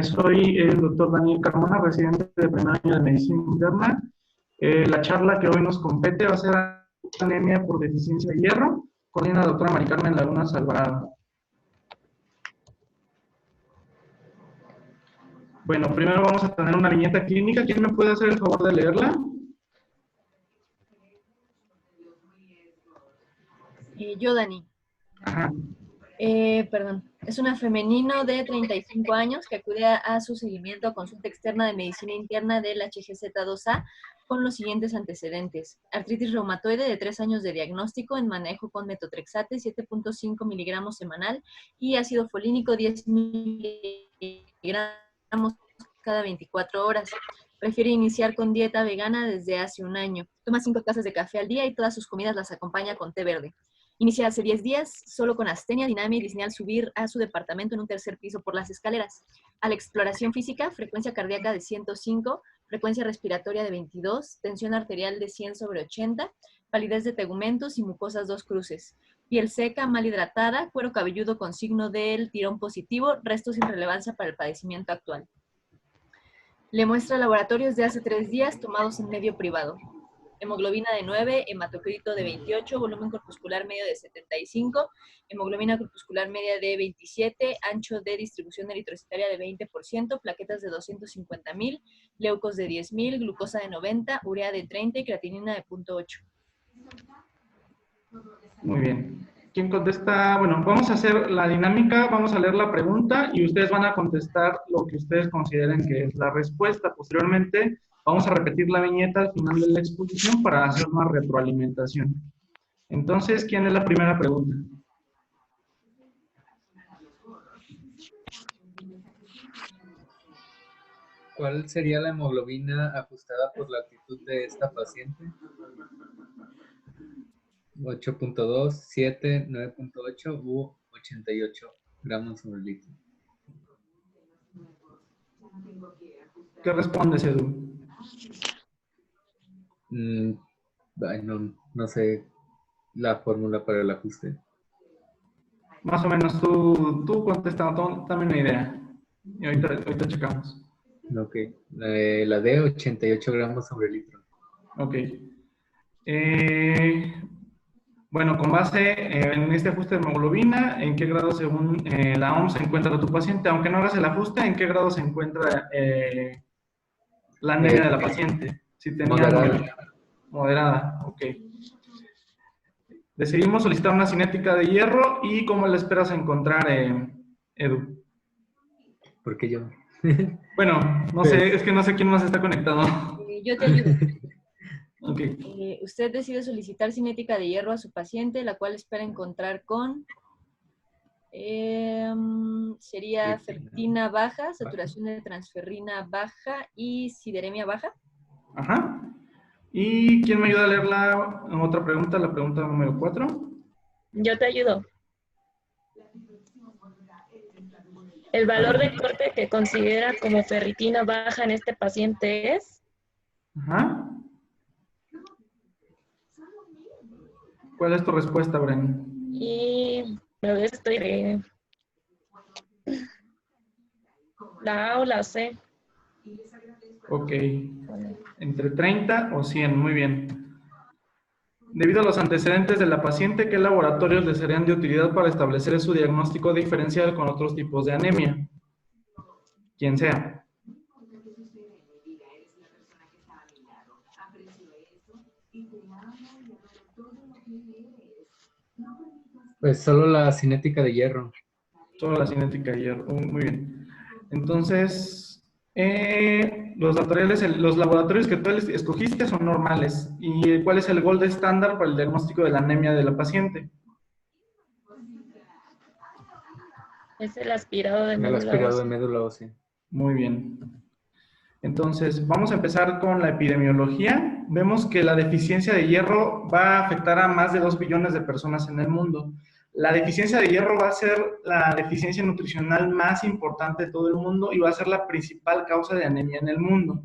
Soy el doctor Daniel Carmona, residente de primer año de medicina interna. La charla que hoy nos compete va a ser anemia por deficiencia de hierro, coordina la doctora Mari Carmen Lagunas Alvarado. Bueno, primero vamos a tener una viñeta clínica. ¿Quién me puede hacer el favor de leerla? Yo, Dani. Ajá. Perdón. Es una femenino de 35 años que acude a su seguimiento a consulta externa de medicina interna del HGZ2A con los siguientes antecedentes. Artritis reumatoide de 3 años de diagnóstico en manejo con metotrexate 7.5 miligramos semanal y ácido folínico 10 miligramos cada 24 horas. Prefiere iniciar con dieta vegana desde hace un año. Toma 5 tazas de café al día y todas sus comidas las acompaña con té verde. Inicia hace 10 días, solo con astenia, dinamia y disnea al subir a su departamento en un tercer piso por las escaleras. A la exploración física, frecuencia cardíaca de 105, frecuencia respiratoria de 22, tensión arterial de 100/80, palidez de tegumentos y mucosas 2 cruces. Piel seca, mal hidratada, cuero cabelludo con signo del tirón positivo, restos sin relevancia para el padecimiento actual. Le muestra laboratorios de hace 3 días tomados en medio privado. Hemoglobina de 9, hematocrito de 28, volumen corpuscular medio de 75, hemoglobina corpuscular media de 27, ancho de distribución eritrocitaria de 20%, plaquetas de 250,000, leucos de 10,000, glucosa de 90, urea de 30 y creatinina de 0.8. Muy bien. ¿Quién contesta? Bueno, vamos a hacer la dinámica, vamos a leer la pregunta y ustedes van a contestar lo que ustedes consideren que es la respuesta. Posteriormente, vamos a repetir la viñeta al final de la exposición para hacer una retroalimentación. Entonces, ¿quién es la primera pregunta? ¿Cuál sería la hemoglobina ajustada por la actitud de esta paciente? 8.2, 7, 9.8 u 88 gramos por litro. ¿Qué respondes, Edu? No sé la fórmula para el ajuste. Más o menos tú contesta, dame una idea. Y ahorita checamos. Ok, la D, 88 gramos sobre litro. Ok. Bueno, con base en este ajuste de hemoglobina, ¿en qué grado según la OMS se encuentra tu paciente? Aunque no hagas el ajuste, ¿en qué grado se encuentra la anemia de la paciente? Si tenía moderada, ok. Decidimos solicitar una cinética de hierro y ¿cómo la esperas encontrar, Edu? ¿Por qué yo? Bueno, no sé, es que no sé quién más está conectado. Yo te ayudo. Okay. Usted decide solicitar cinética de hierro a su paciente, la cual espera encontrar con sería ferritina baja, saturación de transferrina baja y sideremia baja. Ajá. ¿Y quién me ayuda a leer la otra pregunta, la pregunta número 4? Yo te ayudo. El valor de corte que considera como ferritina baja en este paciente es... Ajá. ¿Cuál es tu respuesta, Bren? Y estoy de la A o la C. Ok. Entre 30 o 100, muy bien. Debido a los antecedentes de la paciente, ¿qué laboratorios le serían de utilidad para establecer su diagnóstico diferencial con otros tipos de anemia? Quien sea. Pues solo la cinética de hierro. Solo la cinética de hierro. Muy bien. Entonces, los laboratorios que tú escogiste son normales. ¿Y cuál es el gold estándar para el diagnóstico de la anemia de la paciente? Es el aspirado de médula ósea. El aspirado de médula ósea. Muy bien. Entonces, vamos a empezar con la epidemiología. Vemos que la deficiencia de hierro va a afectar a más de 2 billones de personas en el mundo. La deficiencia de hierro va a ser la deficiencia nutricional más importante de todo el mundo y va a ser la principal causa de anemia en el mundo.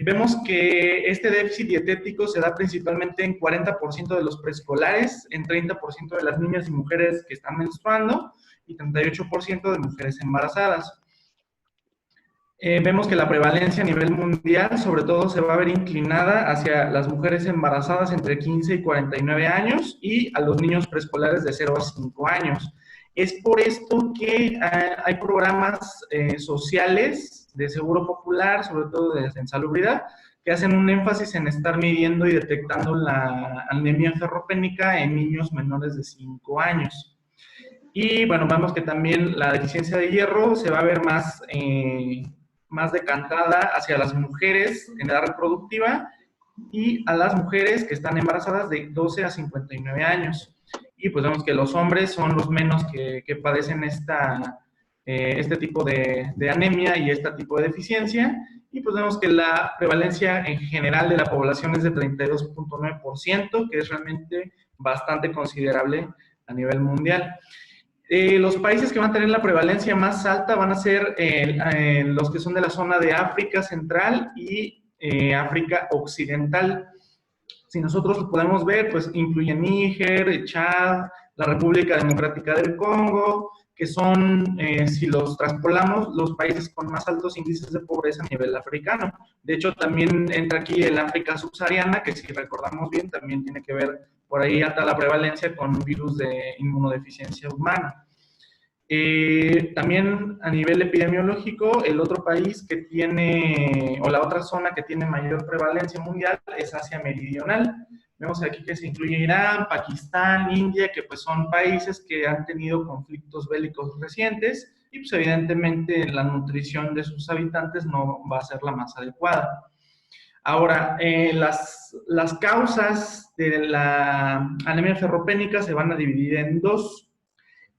Vemos que este déficit dietético se da principalmente en 40% de los preescolares, en 30% de las niñas y mujeres que están menstruando y 38% de mujeres embarazadas. Vemos que la prevalencia a nivel mundial, sobre todo, se va a ver inclinada hacia las mujeres embarazadas entre 15 y 49 años y a los niños preescolares de 0 a 5 años. Es por esto que hay programas sociales de seguro popular, sobre todo en salubridad, que hacen un énfasis en estar midiendo y detectando la anemia ferropénica en niños menores de 5 años. Y bueno, vemos que también la deficiencia de hierro se va a ver más decantada hacia las mujeres en edad reproductiva y a las mujeres que están embarazadas de 12 a 59 años. Y pues vemos que los hombres son los menos que padecen este tipo de anemia y este tipo de deficiencia. Y pues vemos que la prevalencia en general de la población es de 32.9%, que es realmente bastante considerable a nivel mundial. Los países que van a tener la prevalencia más alta van a ser los que son de la zona de África Central y África Occidental. Si nosotros lo podemos ver, pues incluye Níger, Chad, la República Democrática del Congo, que son, si los traspolamos, los países con más altos índices de pobreza a nivel africano. De hecho, también entra aquí el África subsahariana, que si recordamos bien, también tiene que ver por ahí hasta la prevalencia con un virus de inmunodeficiencia humana. También a nivel epidemiológico, el otro país que tiene, o la otra zona que tiene mayor prevalencia mundial es Asia Meridional. Vemos aquí que se incluye Irán, Pakistán, India, que pues son países que han tenido conflictos bélicos recientes y pues evidentemente la nutrición de sus habitantes no va a ser la más adecuada. Ahora, las causas de la anemia ferropénica se van a dividir en dos.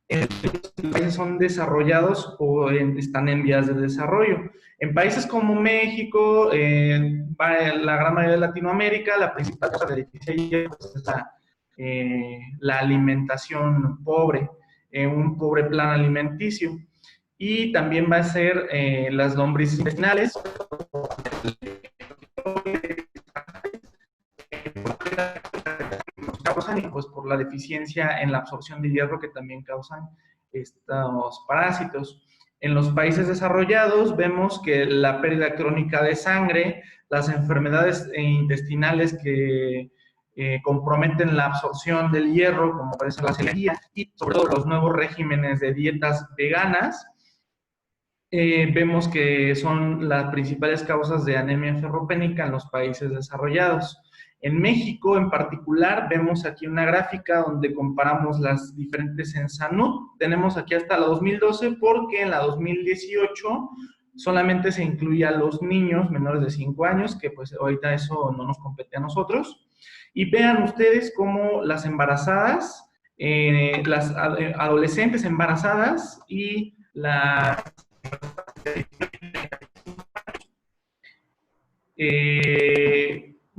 Los países son desarrollados o están en vías de desarrollo. En países como México, la gran mayoría de Latinoamérica, la principal causa de deficiencia es la alimentación pobre, un pobre plan alimenticio. Y también va a ser las lombrices intestinales, causan, y pues por la deficiencia en la absorción de hierro que también causan estos parásitos. En los países desarrollados vemos que la pérdida crónica de sangre, las enfermedades intestinales que comprometen la absorción del hierro, como puede ser la celiaquía, y sobre todo los nuevos regímenes de dietas veganas, vemos que son las principales causas de anemia ferropénica en los países desarrollados. En México, en particular, vemos aquí una gráfica donde comparamos las diferentes en SANUD. Tenemos aquí hasta la 2012 porque en la 2018 solamente se incluye a los niños menores de 5 años, que pues ahorita eso no nos compete a nosotros. Y vean ustedes cómo las embarazadas, las adolescentes embarazadas y las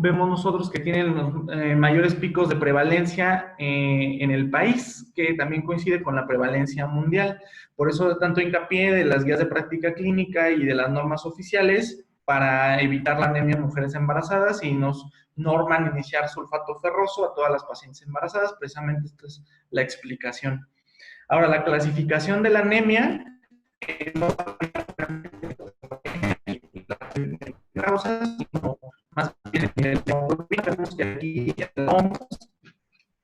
vemos nosotros que tienen los mayores picos de prevalencia en el país, que también coincide con la prevalencia mundial. Por eso tanto hincapié de las guías de práctica clínica y de las normas oficiales para evitar la anemia en mujeres embarazadas, y nos norman iniciar sulfato ferroso a todas las pacientes embarazadas. Precisamente esta es la explicación. Ahora, la clasificación de la anemia no causas, sino más bien vemos que aquí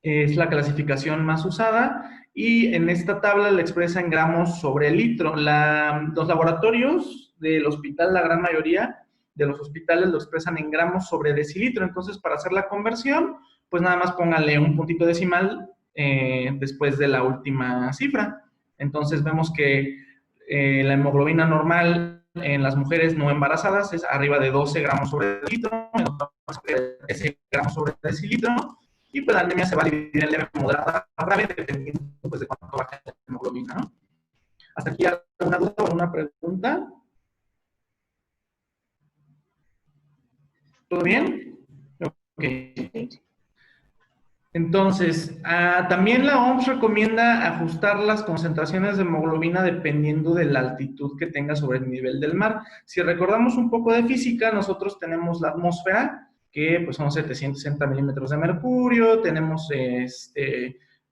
es la clasificación más usada, y en esta tabla la expresa en gramos sobre litro. Los laboratorios del hospital, la gran mayoría de los hospitales lo expresan en gramos sobre decilitro. Entonces, para hacer la conversión, pues nada más póngale un puntito decimal después de la última cifra. Entonces vemos que la hemoglobina normal en las mujeres no embarazadas es arriba de 12 gramos sobre decilitro, en los hombres 13 gramos sobre decilitro, y pues la anemia se va a dividir en leve, moderada, grave, dependiendo pues, de cuánto baja la hemoglobina, ¿no? ¿Hasta aquí alguna duda o alguna pregunta? ¿Todo bien? Ok. Entonces, también la OMS recomienda ajustar las concentraciones de hemoglobina dependiendo de la altitud que tenga sobre el nivel del mar. Si recordamos un poco de física, nosotros tenemos la atmósfera, que pues son 760 milímetros de mercurio, tenemos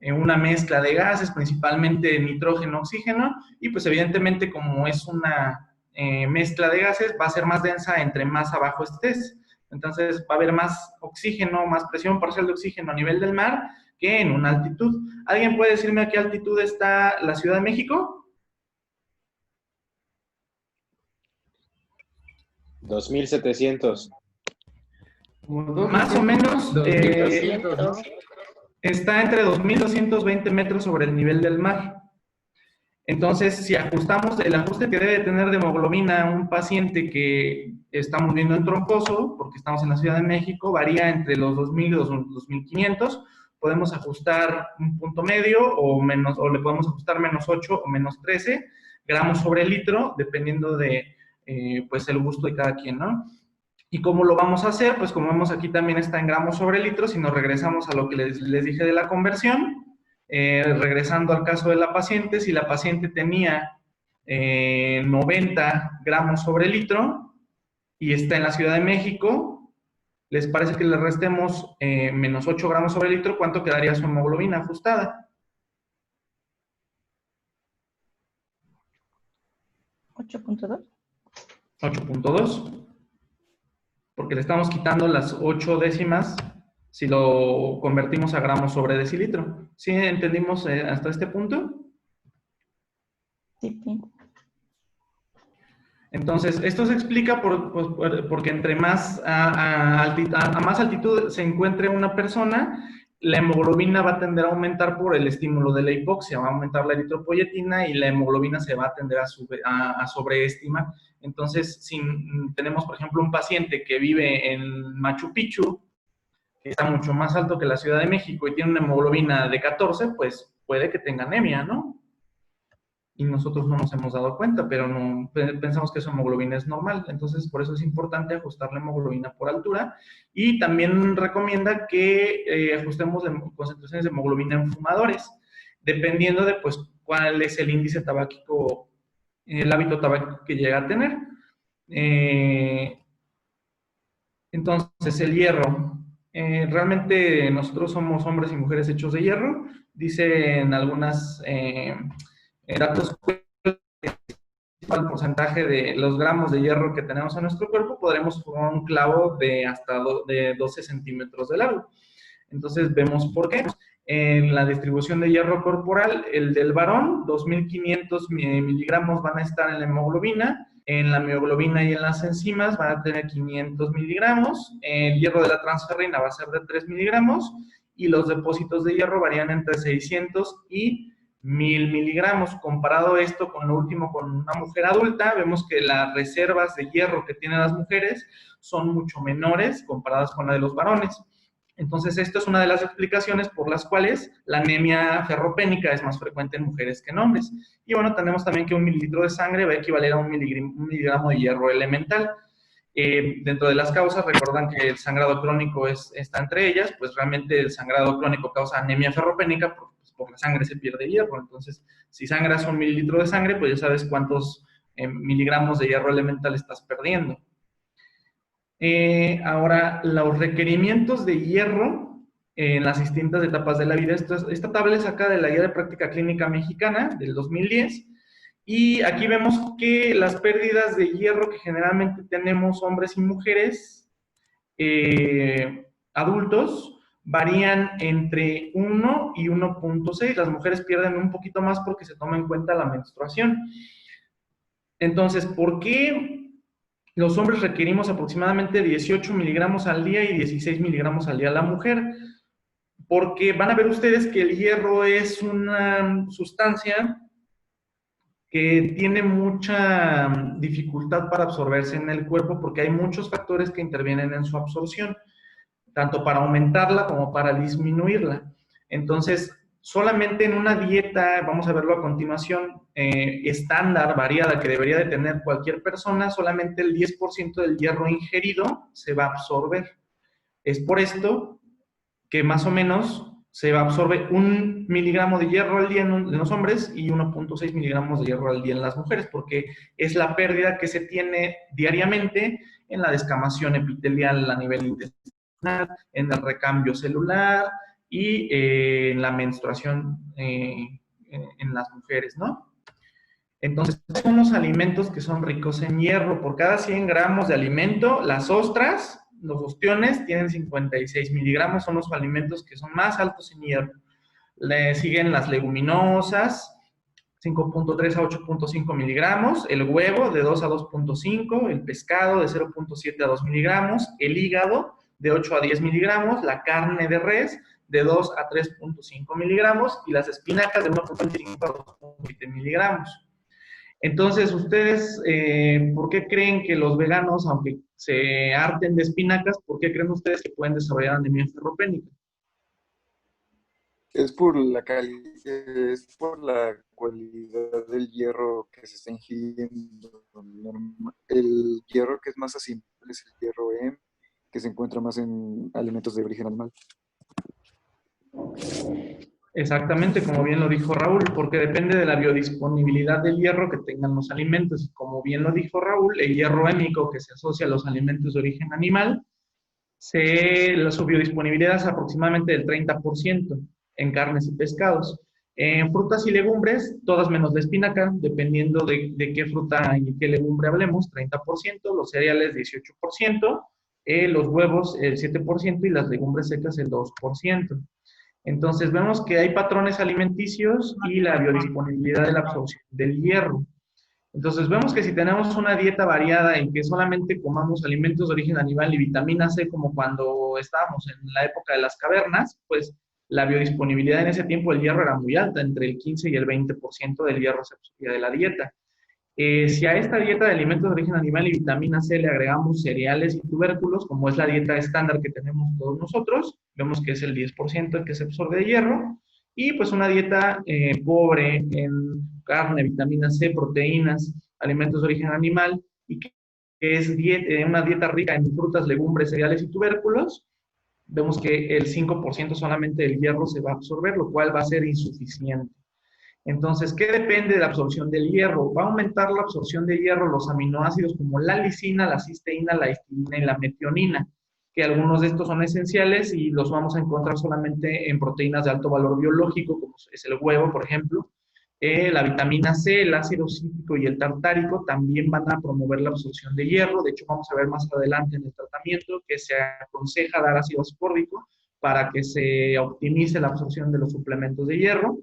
una mezcla de gases, principalmente nitrógeno, oxígeno, y pues evidentemente como es una mezcla de gases va a ser más densa entre más abajo estés. Entonces va a haber más oxígeno, más presión parcial de oxígeno a nivel del mar que en una altitud. ¿Alguien puede decirme a qué altitud está la Ciudad de México? 2700. Más o menos 2200, ¿no? está entre 2220 metros sobre el nivel del mar. Entonces, si ajustamos el ajuste que debe tener de hemoglobina un paciente que estamos viendo en Troncoso, porque estamos en la Ciudad de México, varía entre los 2000 y los 2500. Podemos ajustar un punto medio o menos, o le podemos ajustar menos 8 o menos 13 gramos sobre litro, dependiendo de pues el gusto de cada quien, ¿no? ¿Y cómo lo vamos a hacer? Pues como vemos aquí también está en gramos sobre litro. Si nos regresamos a lo que les dije de la conversión, regresando al caso de la paciente, si la paciente tenía 90 gramos sobre litro y está en la Ciudad de México, ¿les parece que le restemos menos 8 gramos sobre litro? ¿Cuánto quedaría su hemoglobina ajustada? 8.2. 8.2. Porque le estamos quitando las 8 décimas si lo convertimos a gramos sobre decilitro. ¿Sí entendimos hasta este punto? Sí. Entonces, esto se explica porque entre más a más altitud se encuentre una persona, la hemoglobina va a tender a aumentar por el estímulo de la hipoxia, va a aumentar la eritropoyetina y la hemoglobina se va a tender a sobreestimar. Entonces, si tenemos, por ejemplo, un paciente que vive en Machu Picchu, que está mucho más alto que la Ciudad de México y tiene una hemoglobina de 14, pues puede que tenga anemia, ¿no? Y nosotros no nos hemos dado cuenta, pero no pensamos que su hemoglobina es normal. Entonces, por eso es importante ajustar la hemoglobina por altura. Y también recomienda que ajustemos concentraciones de hemoglobina en fumadores, dependiendo de, pues, cuál es el índice tabáquico, el hábito tabáquico que llega a tener. Entonces, el hierro. Realmente nosotros somos hombres y mujeres hechos de hierro. Dicen algunas datos, el porcentaje de los gramos de hierro que tenemos en nuestro cuerpo, podremos formar un clavo de hasta de 12 centímetros de largo. Entonces, vemos por qué. En la distribución de hierro corporal, el del varón, 2.500 miligramos van a estar en la hemoglobina. En la mioglobina y en las enzimas van a tener 500 miligramos. El hierro de la transferrina va a ser de 3 miligramos. Y los depósitos de hierro varían entre 600 y 1000 miligramos. Comparado esto con lo último, con una mujer adulta, vemos que las reservas de hierro que tienen las mujeres son mucho menores comparadas con la de los varones. Entonces, esto es una de las explicaciones por las cuales la anemia ferropénica es más frecuente en mujeres que en hombres. Y bueno, tenemos también que 1 mililitro de sangre va a equivaler a un miligramo de hierro elemental. Dentro de las causas, recuerdan que el sangrado crónico está entre ellas, pues realmente el sangrado crónico causa anemia ferropénica porque por la sangre se pierde hierro. Entonces, si sangras 1 mililitro de sangre, pues ya sabes cuántos miligramos de hierro elemental estás perdiendo. Ahora, los requerimientos de hierro en las distintas etapas de la vida. Esta tabla es sacada de la Guía de Práctica Clínica Mexicana del 2010. Y aquí vemos que las pérdidas de hierro que generalmente tenemos hombres y mujeres adultos varían entre 1 y 1.6. Las mujeres pierden un poquito más porque se toma en cuenta la menstruación. Entonces, ¿por qué los hombres requerimos aproximadamente 18 miligramos al día y 16 miligramos al día la mujer? Porque van a ver ustedes que el hierro es una sustancia que tiene mucha dificultad para absorberse en el cuerpo porque hay muchos factores que intervienen en su absorción, tanto para aumentarla como para disminuirla. Entonces, solamente en una dieta, vamos a verlo a continuación, estándar, variada, que debería de tener cualquier persona, solamente el 10% del hierro ingerido se va a absorber. Es por esto que más o menos se absorbe 1 miligramo de hierro al día en los hombres y 1.6 miligramos de hierro al día en las mujeres, porque es la pérdida que se tiene diariamente en la descamación epitelial a nivel intestinal, en el recambio celular y en la menstruación en las mujeres, ¿no? Entonces, son los alimentos que son ricos en hierro. Por cada 100 gramos de alimento, las ostras, los ostiones, tienen 56 miligramos, son los alimentos que son más altos en hierro. Le siguen las leguminosas, 5.3 a 8.5 miligramos, el huevo de 2 a 2.5, el pescado de 0.7 a 2 miligramos, el hígado de 8 a 10 miligramos, la carne de res de 2 a 3.5 miligramos y las espinacas de 1.25 a 2.7 miligramos. Entonces, ustedes, ¿por qué creen que los veganos, aunque se harten de espinacas, por qué creen ustedes que pueden desarrollar anemia ferropénica? Es por la es por la cualidad del hierro que se está ingiriendo. El hierro que es más simple es el hierro E, que se encuentra más en alimentos de origen animal. Exactamente, como bien lo dijo Raúl, porque depende de la biodisponibilidad del hierro que tengan los alimentos. Y como bien lo dijo Raúl, el hierro hémico que se asocia a los alimentos de origen animal, su biodisponibilidad es aproximadamente del 30% en carnes y pescados. En frutas y legumbres, todas menos la espinaca, dependiendo de qué fruta y qué legumbre hablemos, 30%, los cereales 18%, los huevos el 7% y las legumbres secas el 2%. Entonces vemos que hay patrones alimenticios y la biodisponibilidad de la absorción del hierro. Entonces vemos que si tenemos una dieta variada en que solamente comamos alimentos de origen animal y vitamina C como cuando estábamos en la época de las cavernas, pues la biodisponibilidad en ese tiempo del hierro era muy alta, entre el 15 y el 20% del hierro se absorbía de la dieta. Si a esta dieta de alimentos de origen animal y vitamina C le agregamos cereales y tubérculos, como es la dieta estándar que tenemos todos nosotros, vemos que es el 10% el que se absorbe de hierro, y pues una dieta pobre en carne, vitamina C, proteínas, alimentos de origen animal, y que es una dieta rica en frutas, legumbres, cereales y tubérculos, vemos que el 5% solamente del hierro se va a absorber, lo cual va a ser insuficiente. Entonces, ¿qué depende de la absorción del hierro? Va a aumentar la absorción de hierro los aminoácidos como la lisina, la cisteína, la histidina y la metionina, que algunos de estos son esenciales y los vamos a encontrar solamente en proteínas de alto valor biológico, como es el huevo, por ejemplo. La vitamina C, el ácido cítrico y el tartárico también van a promover la absorción de hierro. De hecho, vamos a ver más adelante en el tratamiento que se aconseja dar ácido ascórbico para que se optimice la absorción de los suplementos de hierro.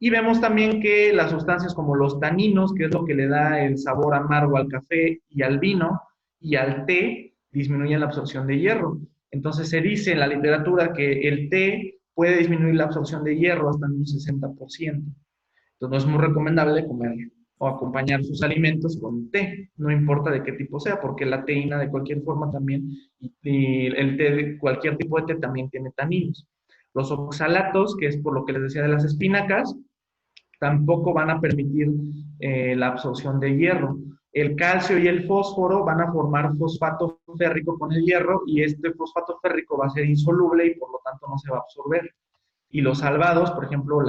Y vemos también que las sustancias como los taninos, que es lo que le da el sabor amargo al café y al vino y al té, disminuyen la absorción de hierro. Entonces se dice en la literatura que el té puede disminuir la absorción de hierro hasta en un 60%. Entonces no es muy recomendable comer o acompañar sus alimentos con té, no importa de qué tipo sea, porque la teína de cualquier forma también, y el té de cualquier tipo de té también tiene taninos. Los oxalatos, que es por lo que les decía de las espinacas, tampoco van a permitir la absorción de hierro. El calcio y el fósforo van a formar fosfato férrico con el hierro y este fosfato férrico va a ser insoluble y por lo tanto no se va a absorber. Y los salvados, por ejemplo,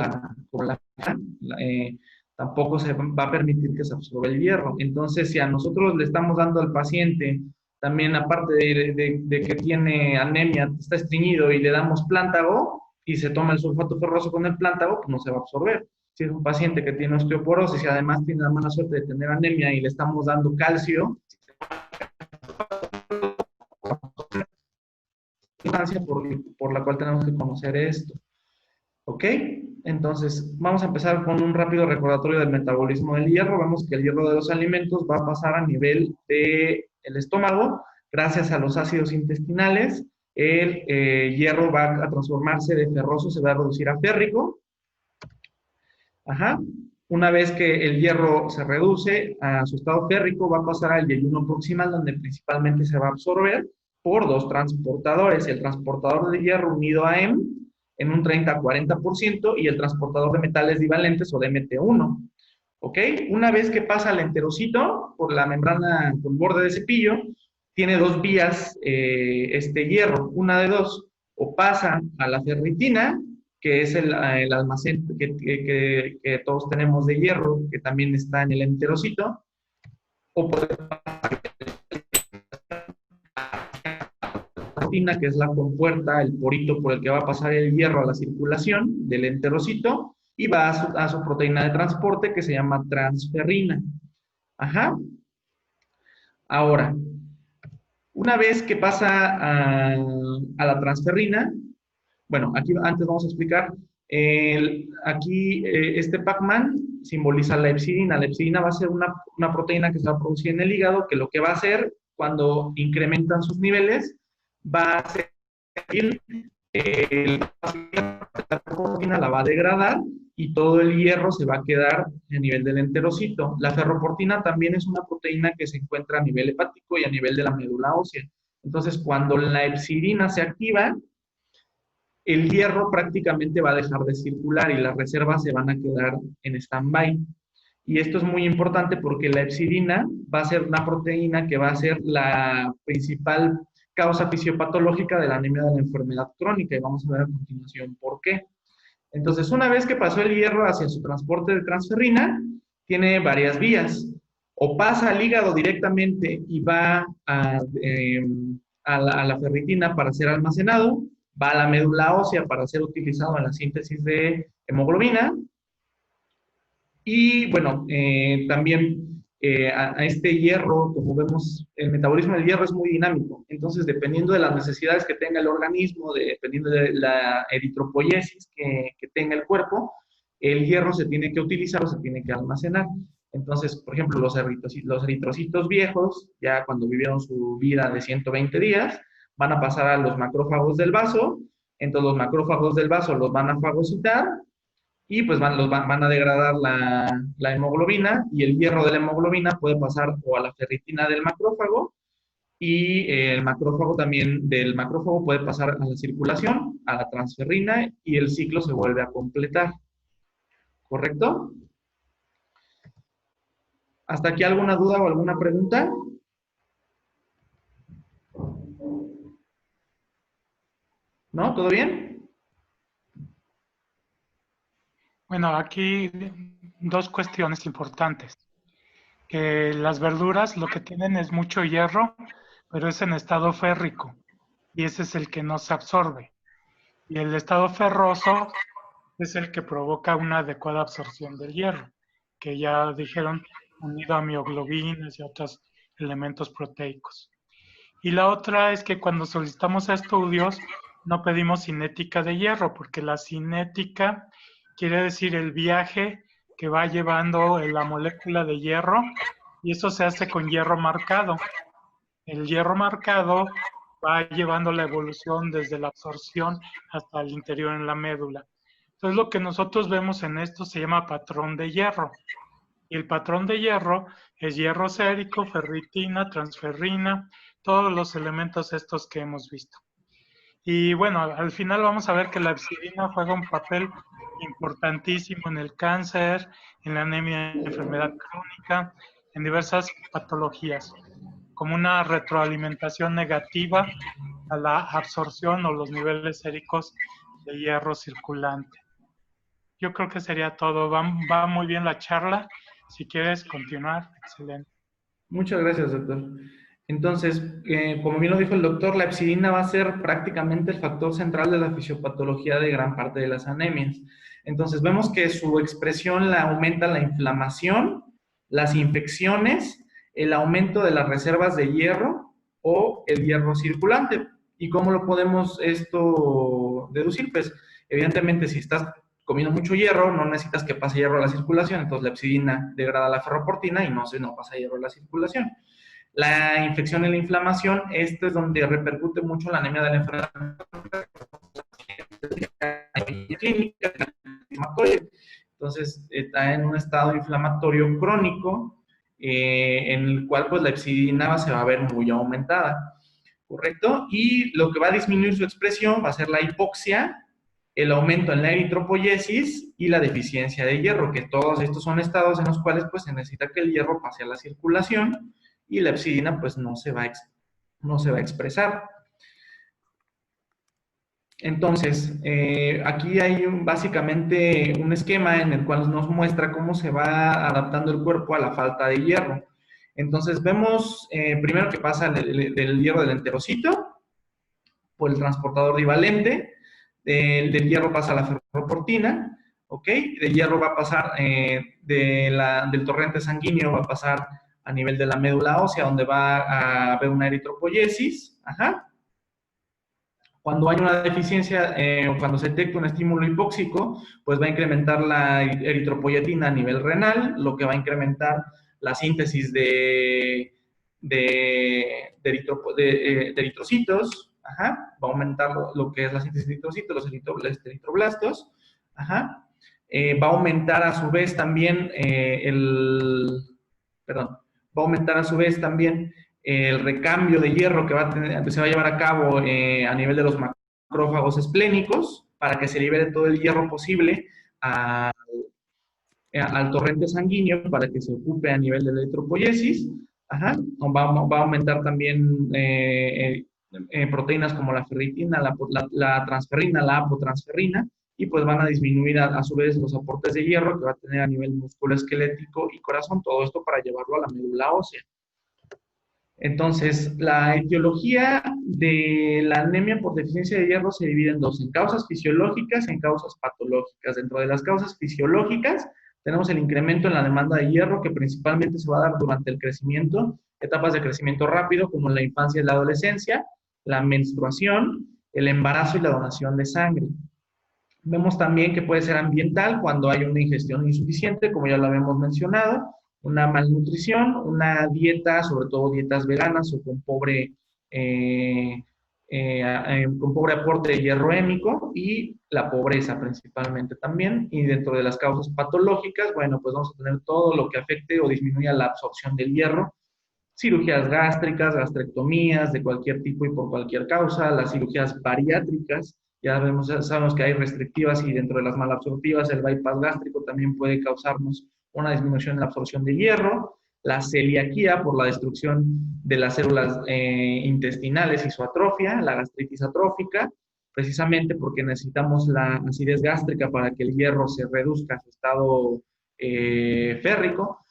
tampoco se va a permitir que se absorba el hierro. Entonces, si a nosotros le estamos dando al paciente, también aparte de que tiene anemia, está estreñido y le damos plántago y se toma el sulfato ferroso con el plántago, pues no se va a absorber. Si es un paciente que tiene osteoporosis y además tiene la mala suerte de tener anemia y le estamos dando calcio, por la cual tenemos que conocer esto. ¿Ok? Entonces, vamos a empezar con un rápido recordatorio del metabolismo del hierro. Vemos que el hierro de los alimentos va a pasar a nivel del estómago gracias a los ácidos intestinales. El hierro va a transformarse de ferroso, se va a reducir a férrico. Ajá. Una vez que el hierro se reduce a su estado férrico, va a pasar al yeyuno proximal, donde principalmente se va a absorber por dos transportadores. El transportador de hierro unido a heme en un 30 a 40% y el transportador de metales divalentes o DMT1. ¿Ok? Una vez que pasa al enterocito por la membrana con borde de cepillo, tiene dos vías este hierro, una de dos, o pasa a la ferritina, que es el almacén que todos tenemos de hierro, que también está en el enterocito, o puede pasar que es la compuerta, el porito por el que va a pasar el hierro a la circulación del enterocito, y va a su proteína de transporte que se llama transferrina. Ajá. Ahora, una vez que pasa a la transferrina, bueno, aquí antes vamos a explicar, aquí este Pac-Man simboliza la epsidina. La epsidina va a ser una proteína que se va a producir en el hígado, que lo que va a hacer cuando incrementan sus niveles, va a hacer la proteína la va a degradar y todo el hierro se va a quedar a nivel del enterocito. La ferroportina también es una proteína que se encuentra a nivel hepático y a nivel de la médula ósea. Entonces, cuando la epsidina se activa, el hierro prácticamente va a dejar de circular y las reservas se van a quedar en stand-by. Y esto es muy importante porque la epsidina va a ser una proteína que va a ser la principal causa fisiopatológica de la anemia de la enfermedad crónica, y vamos a ver a continuación por qué. Entonces, una vez que pasó el hierro hacia su transporte de transferrina, tiene varias vías. O pasa al hígado directamente y va a la ferritina para ser almacenado, va a la médula ósea para ser utilizado en la síntesis de hemoglobina, y bueno, también a este hierro, como vemos, el metabolismo del hierro es muy dinámico. Entonces, dependiendo de las necesidades que tenga el organismo, dependiendo de la eritropoyesis que tenga el cuerpo, el hierro se tiene que utilizar o se tiene que almacenar. Entonces, por ejemplo, los eritrocitos viejos, ya cuando vivieron su vida de 120 días, van a pasar a los macrófagos del vaso. Entonces, los macrófagos del vaso los van a fagocitar y pues van a degradar la hemoglobina, y el hierro de la hemoglobina puede pasar o a la ferritina del macrófago, y el macrófago también del macrófago puede pasar a la circulación, a la transferrina, y el ciclo se vuelve a completar. ¿Correcto? ¿Hasta aquí alguna duda o alguna pregunta? ¿No? ¿Todo bien? Bueno, aquí dos cuestiones importantes. Que las verduras lo que tienen es mucho hierro, pero es en estado férrico, y ese es el que no se absorbe. Y el estado ferroso es el que provoca una adecuada absorción del hierro, que ya dijeron, unido a mioglobinas y otros elementos proteicos. Y la otra es que cuando solicitamos estudios no pedimos cinética de hierro, porque la cinética quiere decir el viaje que va llevando la molécula de hierro, y eso se hace con hierro marcado. El hierro marcado va llevando la evolución desde la absorción hasta el interior en la médula. Entonces lo que nosotros vemos en esto se llama patrón de hierro. Y el patrón de hierro es hierro sérico, ferritina, transferrina, todos los elementos estos que hemos visto. Y bueno, al final vamos a ver que la epsidina juega un papel importantísimo en el cáncer, en la anemia de enfermedad crónica, en diversas patologías, como una retroalimentación negativa a la absorción o los niveles séricos de hierro circulante. Yo creo que sería todo. Va muy bien la charla. Si quieres continuar, excelente. Muchas gracias, doctor. Entonces, como bien lo dijo el doctor, la epsidina va a ser prácticamente el factor central de la fisiopatología de gran parte de las anemias. Entonces, vemos que su expresión la aumenta la inflamación, las infecciones, el aumento de las reservas de hierro o el hierro circulante. ¿Y cómo lo podemos esto deducir? Pues, evidentemente, si estás comiendo mucho hierro, no necesitas que pase hierro a la circulación, entonces la epsidina degrada la ferroportina y no pasa hierro a la circulación. La infección y la inflamación, esto es donde repercute mucho la anemia de la enfermedad clínica. Entonces, está en un estado inflamatorio crónico, en el cual pues la epsidina se va a ver muy aumentada, ¿correcto? Y lo que va a disminuir su expresión va a ser la hipoxia, el aumento en la eritropoyesis y la deficiencia de hierro, que todos estos son estados en los cuales pues se necesita que el hierro pase a la circulación y la epsidina pues no se va a expresar. Entonces, aquí hay básicamente un esquema en el cual nos muestra cómo se va adaptando el cuerpo a la falta de hierro. Entonces, vemos primero que pasa del hierro del enterocito por el transportador divalente, del hierro pasa a la ferroportina, ¿ok? El hierro va a pasar del torrente sanguíneo, va a pasar a nivel de la médula ósea, donde va a haber una eritropoyesis. Ajá. Cuando hay una deficiencia, o cuando se detecta un estímulo hipóxico, pues va a incrementar la eritropoyetina a nivel renal, lo que va a incrementar la síntesis de eritrocitos, ajá, va a aumentar lo que es la síntesis de eritrocitos, los eritroblastos, ajá. Va a aumentar a su vez también va a aumentar a su vez también el recambio de hierro que se va a llevar a cabo a nivel de los macrófagos esplénicos para que se libere todo el hierro posible al torrente sanguíneo para que se ocupe a nivel de la eritropoyesis. Ajá. Va a aumentar también proteínas como la ferritina, la transferrina, la apotransferrina, y pues van a disminuir a su vez los aportes de hierro que va a tener a nivel musculoesquelético y corazón, todo esto para llevarlo a la médula ósea. Entonces, la etiología de la anemia por deficiencia de hierro se divide en dos, en causas fisiológicas y en causas patológicas. Dentro de las causas fisiológicas, tenemos el incremento en la demanda de hierro que principalmente se va a dar durante el crecimiento, etapas de crecimiento rápido como la infancia y la adolescencia, la menstruación, el embarazo y la donación de sangre. Vemos también que puede ser ambiental cuando hay una ingestión insuficiente, como ya lo habíamos mencionado, una malnutrición, una dieta, sobre todo dietas veganas o con pobre aporte de hierro hémico, y la pobreza principalmente también. Y dentro de las causas patológicas, bueno, pues vamos a tener todo lo que afecte o disminuya la absorción del hierro, cirugías gástricas, gastrectomías de cualquier tipo y por cualquier causa, las cirugías bariátricas, ya sabemos que hay restrictivas y dentro de las malabsortivas el bypass gástrico también puede causarnos una disminución en la absorción de hierro, la celiaquía por la destrucción de las células intestinales y su atrofia, la gastritis atrófica, precisamente porque necesitamos la acidez gástrica para que el hierro se reduzca a su estado férrico.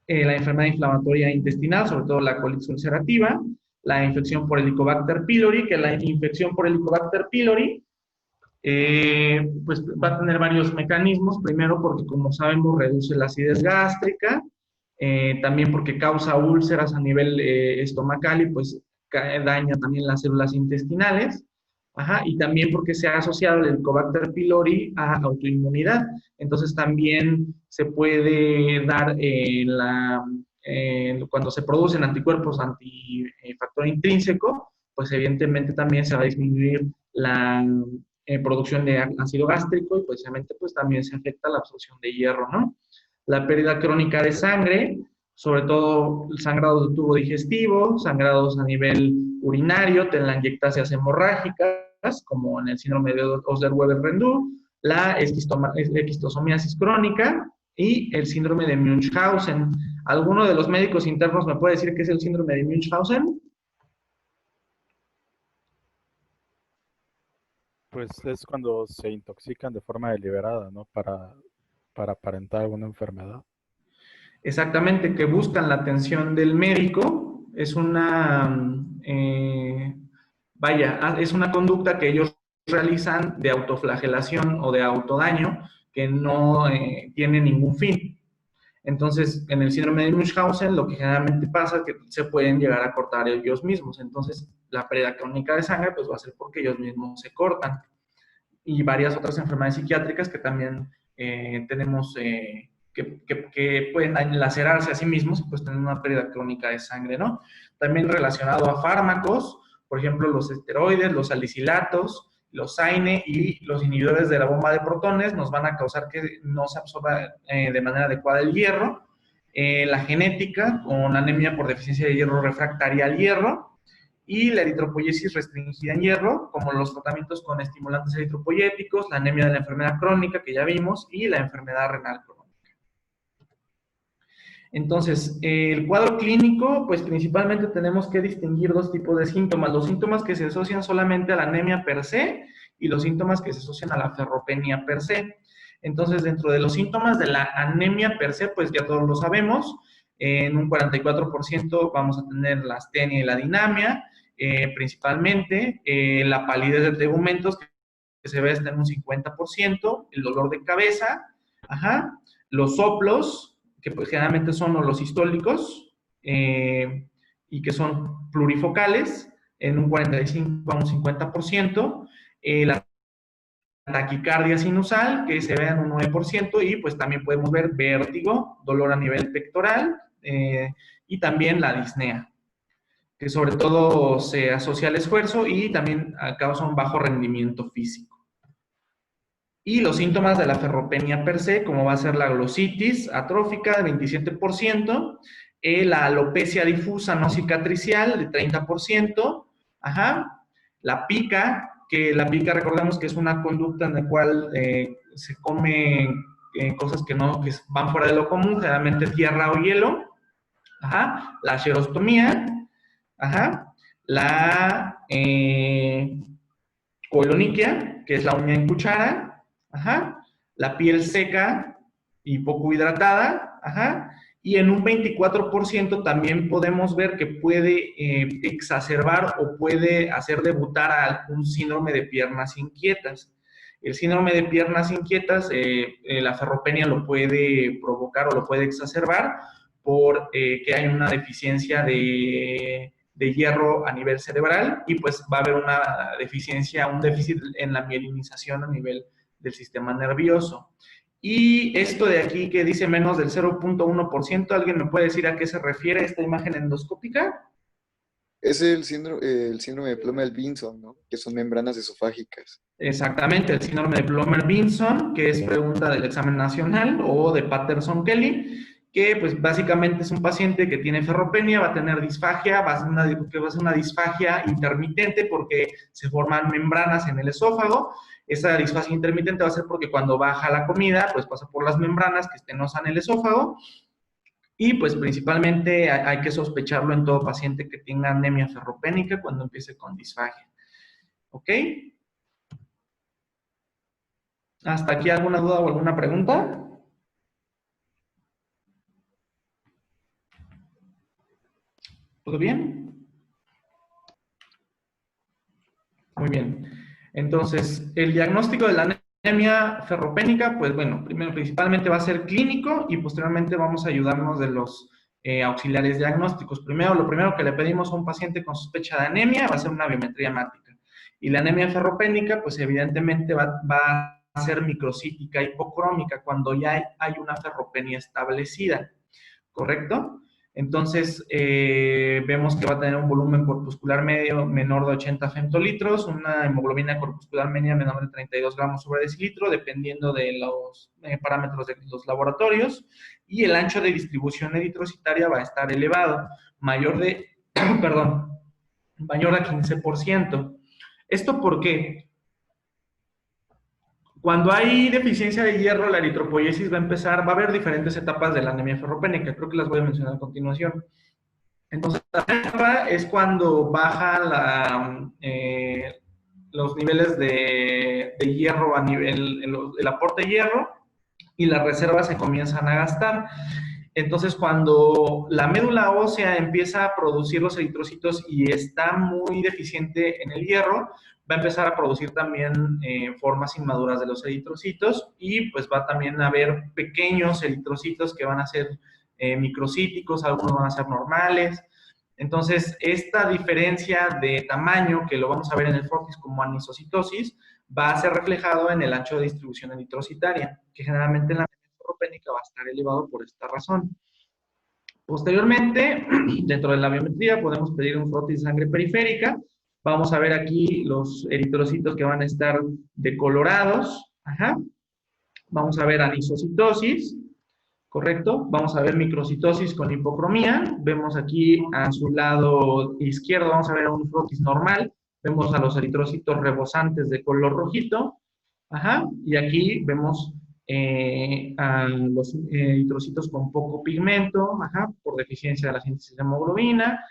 La enfermedad inflamatoria intestinal, sobre todo la colitis ulcerativa, la infección por Helicobacter pylori, que la infección por Helicobacter pylori pues va a tener varios mecanismos. Primero, porque como sabemos reduce la acidez gástrica, también porque causa úlceras a nivel estomacal y pues daña también las células intestinales. Ajá, y también porque se ha asociado el Helicobacter pylori a autoinmunidad. Entonces también se puede dar cuando se producen anticuerpos antifactor intrínseco, pues evidentemente también se va a disminuir la producción de ácido gástrico y precisamente pues también se afecta la absorción de hierro, ¿no? La pérdida crónica de sangre, sobre todo sangrados de tubo digestivo, sangrados a nivel urinario, telangiectasias hemorrágicas, como en el síndrome de Osler-Weber-Rendu, la esquistosomiasis crónica y el síndrome de Munchausen. ¿Alguno de los médicos internos me puede decir qué es el síndrome de Munchausen? Pues es cuando se intoxican de forma deliberada, ¿no? Para aparentar alguna enfermedad. Exactamente, que buscan la atención del médico. Es es una conducta que ellos realizan de autoflagelación o de autodaño que no tiene ningún fin. Entonces, en el síndrome de Munchausen, lo que generalmente pasa es que se pueden llegar a cortar ellos mismos. Entonces, la pérdida crónica de sangre pues va a ser porque ellos mismos se cortan. Y varias otras enfermedades psiquiátricas que también tenemos que pueden lacerarse a sí mismos y pues tener una pérdida crónica de sangre, ¿no? También relacionado a fármacos, por ejemplo, los esteroides, los salicilatos, los AINE y los inhibidores de la bomba de protones nos van a causar que no se absorba de manera adecuada el hierro. La genética, con anemia por deficiencia de hierro refractaria al hierro, y la eritropoyesis restringida en hierro, como los tratamientos con estimulantes eritropoyéticos, la anemia de la enfermedad crónica que ya vimos, y la enfermedad renal crónica. Entonces, el cuadro clínico, pues principalmente tenemos que distinguir dos tipos de síntomas. Los síntomas que se asocian solamente a la anemia per se y los síntomas que se asocian a la ferropenia per se. Entonces, dentro de los síntomas de la anemia per se, pues ya todos lo sabemos. En un 44% vamos a tener la astenia y la dinamia, principalmente. La palidez de tegumentos, que que se ve está en un 50%, el dolor de cabeza, ajá, los soplos, que pues generalmente son los sistólicos, y que son plurifocales, en un 45 a un 50%, la taquicardia sinusal, que se ve en un 9%, y pues también podemos ver vértigo, dolor a nivel pectoral, y también la disnea, que sobre todo se asocia al esfuerzo y también causa un bajo rendimiento físico. Y los síntomas de la ferropenia per se, como va a ser la glositis atrófica de 27%, la alopecia difusa no cicatricial de 30%, ajá, la pica, que la pica recordemos que es una conducta en la cual se come cosas que van fuera de lo común, generalmente tierra o hielo, ajá, la xerostomía, ajá, la coloniquia, que es la uña en cuchara, ajá, la piel seca y poco hidratada, ajá, y en un 24% también podemos ver que puede exacerbar o puede hacer debutar a algún síndrome de piernas inquietas. El síndrome de piernas inquietas, la ferropenia lo puede provocar o lo puede exacerbar por que hay una deficiencia de hierro a nivel cerebral, y pues va a haber una deficiencia, un déficit en la mielinización a nivel del sistema nervioso. Y esto de aquí que dice menos del 0.1%, ¿alguien me puede decir a qué se refiere esta imagen endoscópica? Es el síndrome de Plummer-Vinson, ¿no? Que son membranas esofágicas. Exactamente, el síndrome de Plummer-Vinson, que es pregunta del examen nacional, o de Patterson-Kelly, que pues básicamente es un paciente que tiene ferropenia, va a tener disfagia, va a ser una disfagia intermitente porque se forman membranas en el esófago. Esa disfagia intermitente va a ser porque cuando baja la comida, pues pasa por las membranas que estenosan el esófago, y pues principalmente hay que sospecharlo en todo paciente que tenga anemia ferropénica cuando empiece con disfagia. ¿Ok? ¿Hasta aquí alguna duda o alguna pregunta? ¿Todo bien? Muy bien. Entonces, el diagnóstico de la anemia ferropénica, pues bueno, primero principalmente va a ser clínico y posteriormente vamos a ayudarnos de los auxiliares diagnósticos. Primero, lo primero que le pedimos a un paciente con sospecha de anemia va a ser una biometría hemática. Y la anemia ferropénica, pues evidentemente va a ser microcítica hipocrómica cuando ya hay una ferropenia establecida, ¿correcto? Entonces, vemos que va a tener un volumen corpuscular medio menor de 80 femtolitros, una hemoglobina corpuscular media menor de 32 gramos sobre decilitro, dependiendo de los parámetros de los laboratorios, y el ancho de distribución eritrocitaria va a estar elevado, mayor a 15%. ¿Esto por qué? Cuando hay deficiencia de hierro, la eritropoiesis va a haber diferentes etapas de la anemia ferropénica, creo que las voy a mencionar a continuación. Entonces, la primera es cuando baja los niveles de hierro a nivel, el aporte de hierro, y las reservas se comienzan a gastar. Entonces, cuando la médula ósea empieza a producir los eritrocitos y está muy deficiente en el hierro, va a empezar a producir también formas inmaduras de los eritrocitos, y pues va también a haber pequeños eritrocitos que van a ser microcíticos, algunos van a ser normales. Entonces, esta diferencia de tamaño, que lo vamos a ver en el frotis como anisocitosis, va a ser reflejado en el ancho de distribución eritrocitaria, que generalmente en la ferropénica va a estar elevado por esta razón. Posteriormente, dentro de la biometría, podemos pedir un frotis de sangre periférica. Vamos a ver aquí los eritrocitos que van a estar decolorados. Ajá. Vamos a ver anisocitosis, ¿correcto? Vamos a ver microcitosis con hipocromía. Vemos aquí a su lado izquierdo, vamos a ver un frotis normal. Vemos a los eritrocitos rebosantes de color rojito. Ajá. Y aquí vemos a los eritrocitos con poco pigmento, ajá, por deficiencia de la síntesis de hemoglobina,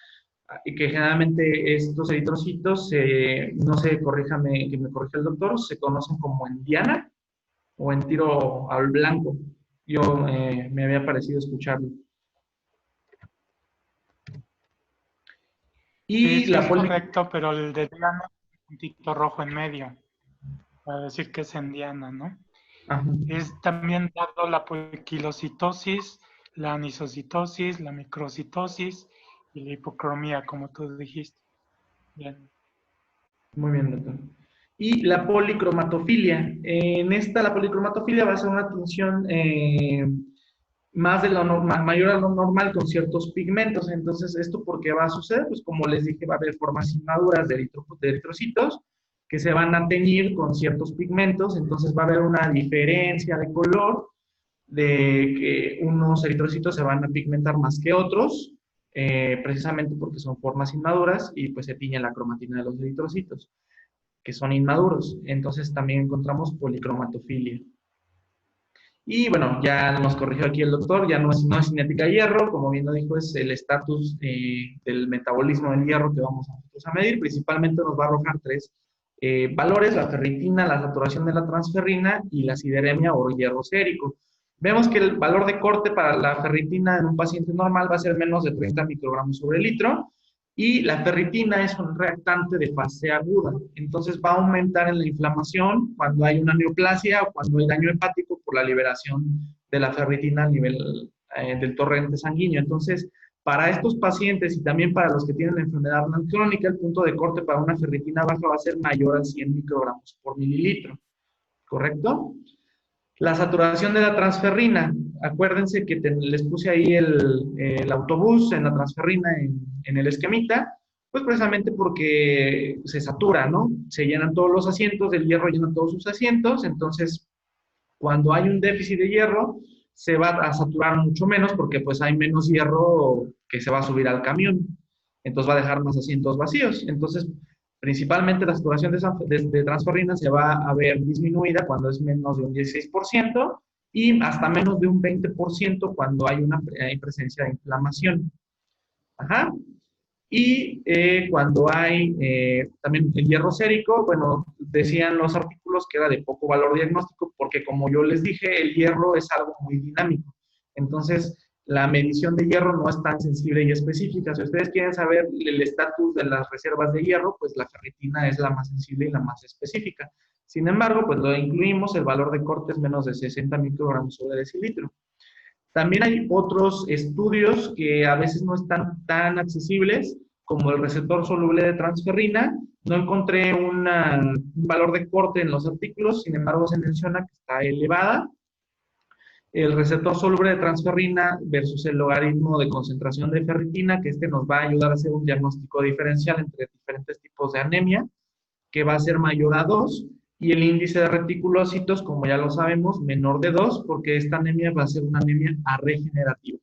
y que generalmente estos eritrocitos, no sé, corríjame, que me corrija el doctor, se conocen como en diana o en tiro al blanco. Yo me había parecido escucharlo. Y sí, es correcto, pero el de diana es un puntito rojo en medio. para decir que es en diana, ¿no? Ajá. Es también dado la poiquilocitosis, la anisocitosis, la microcitosis y la hipocromía, como tú dijiste. Bien. Muy bien, doctor. Y la policromatofilia. En esta, la policromatofilia va a ser una tinción más de lo normal, mayor a lo normal con ciertos pigmentos. Entonces, ¿esto por qué va a suceder? Pues como les dije, va a haber formas inmaduras de eritrocitos que se van a teñir con ciertos pigmentos. Entonces, va a haber una diferencia de color de que unos eritrocitos se van a pigmentar más que otros, precisamente porque son formas inmaduras y pues se tiñe la cromatina de los eritrocitos, que son inmaduros. Entonces también encontramos policromatofilia. Y bueno, ya nos corrigió aquí el doctor, ya no es cinética de hierro, como bien lo dijo, es el estatus del metabolismo del hierro que vamos a medir. Principalmente nos va a arrojar tres valores: la ferritina, la saturación de la transferrina y la sideremia o hierro sérico. Vemos que el valor de corte para la ferritina en un paciente normal va a ser menos de 30 microgramos sobre litro, y la ferritina es un reactante de fase aguda, entonces va a aumentar en la inflamación cuando hay una neoplasia o cuando hay daño hepático por la liberación de la ferritina a nivel del torrente sanguíneo. Entonces, para estos pacientes y también para los que tienen la enfermedad renal crónica, el punto de corte para una ferritina baja va a ser mayor a 100 microgramos por mililitro, ¿correcto? La saturación de la transferrina, acuérdense que les puse ahí el autobús en la transferrina en el esquemita, pues precisamente porque se satura, ¿no? Se llenan todos los asientos, el hierro llena todos sus asientos, entonces cuando hay un déficit de hierro se va a saturar mucho menos porque pues hay menos hierro que se va a subir al camión, entonces va a dejar más asientos vacíos. Entonces, principalmente la saturación de transferrina se va a ver disminuida cuando es menos de un 16% y hasta menos de un 20% cuando hay una presencia de inflamación. Ajá. Y cuando hay también el hierro sérico, bueno, decían los artículos que era de poco valor diagnóstico porque, como yo les dije, el hierro es algo muy dinámico. Entonces, la medición de hierro no es tan sensible y específica. Si ustedes quieren saber el estatus de las reservas de hierro, pues la ferritina es la más sensible y la más específica. Sin embargo, pues lo incluimos, el valor de corte es menos de 60 microgramos sobre decilitro. También hay otros estudios que a veces no están tan accesibles, como el receptor soluble de transferrina. No encontré un valor de corte en los artículos, sin embargo se menciona que está elevada. El receptor soluble de transferrina versus el logaritmo de concentración de ferritina, que nos va a ayudar a hacer un diagnóstico diferencial entre diferentes tipos de anemia, que va a ser mayor a 2, y el índice de reticulocitos, como ya lo sabemos, menor de 2, porque esta anemia va a ser una anemia regenerativa.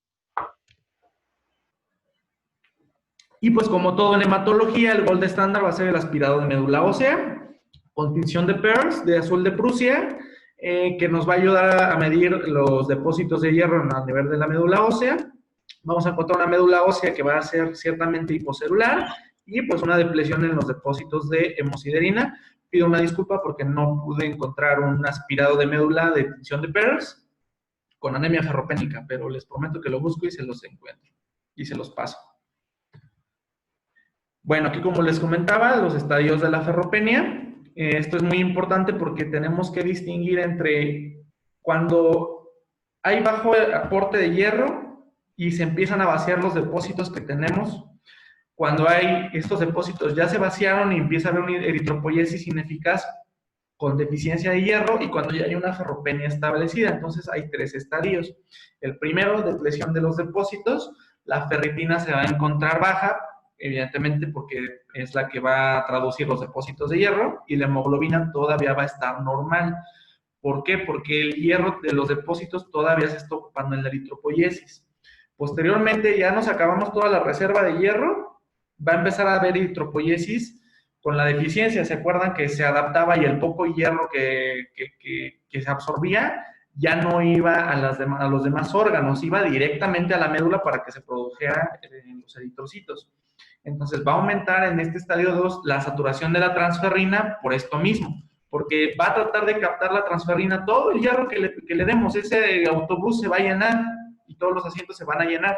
Y pues como todo en hematología, el gold estándar va a ser el aspirado de médula ósea, con tinción de Pearls, de azul de Prusia, que nos va a ayudar a medir los depósitos de hierro a nivel de la médula ósea. Vamos a encontrar una médula ósea que va a ser ciertamente hipocelular y pues una depresión en los depósitos de hemosiderina. Pido una disculpa porque no pude encontrar un aspirado de médula de tinción de Pearls con anemia ferropénica, pero les prometo que lo busco y se los encuentro y se los paso. Bueno, aquí como les comentaba, los estadios de la ferropenia. Esto es muy importante porque tenemos que distinguir entre cuando hay bajo aporte de hierro y se empiezan a vaciar los depósitos que tenemos. Cuando hay estos depósitos ya se vaciaron y empieza a haber una eritropoiesis ineficaz con deficiencia de hierro, y cuando ya hay una ferropenia establecida. Entonces hay tres estadios. El primero, depresión de los depósitos. La ferritina se va a encontrar baja, evidentemente porque es la que va a traducir los depósitos de hierro, y la hemoglobina todavía va a estar normal. ¿Por qué? Porque el hierro de los depósitos todavía se está ocupando en la eritropoiesis. Posteriormente ya nos acabamos toda la reserva de hierro, va a empezar a haber eritropoiesis con la deficiencia. ¿Se acuerdan que se adaptaba y el poco hierro que se absorbía ya no iba a los demás órganos, iba directamente a la médula para que se produjeran los eritrocitos? Entonces va a aumentar en este estadio 2 la saturación de la transferrina por esto mismo, porque va a tratar de captar la transferrina todo el hierro que le demos. Ese autobús se va a llenar y todos los asientos se van a llenar.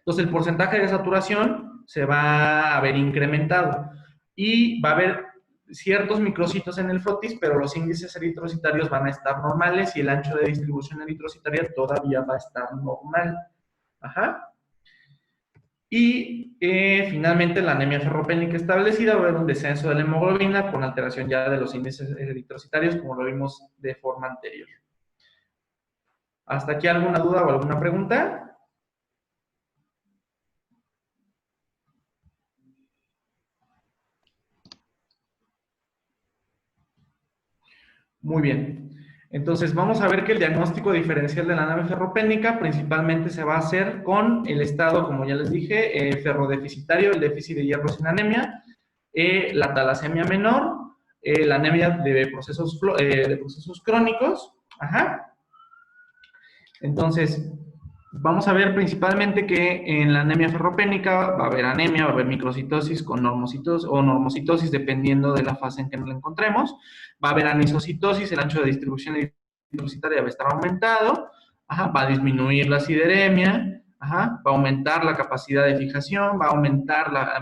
Entonces el porcentaje de saturación se va a ver incrementado y va a haber ciertos microcitos en el frotis, pero los índices eritrocitarios van a estar normales y el ancho de distribución eritrocitaria todavía va a estar normal. Ajá. Y finalmente la anemia ferropénica establecida va a haber un descenso de la hemoglobina con alteración ya de los índices eritrocitarios, como lo vimos de forma anterior. ¿Hasta aquí alguna duda o alguna pregunta? Muy bien. Entonces, vamos a ver que el diagnóstico diferencial de la anemia ferropénica principalmente se va a hacer con el estado, como ya les dije, ferrodeficitario, el déficit de hierro sin anemia, la talasemia menor, la anemia de procesos crónicos. Ajá. Entonces, vamos a ver principalmente que en la anemia ferropénica va a haber anemia, va a haber microcitosis con normocitosis o normocitosis, dependiendo de la fase en que nos la encontremos. Va a haber anisocitosis, el ancho de distribución eritrocitaria va a estar aumentado. Ajá, va a disminuir la sideremia. Ajá, va a aumentar la capacidad de fijación, va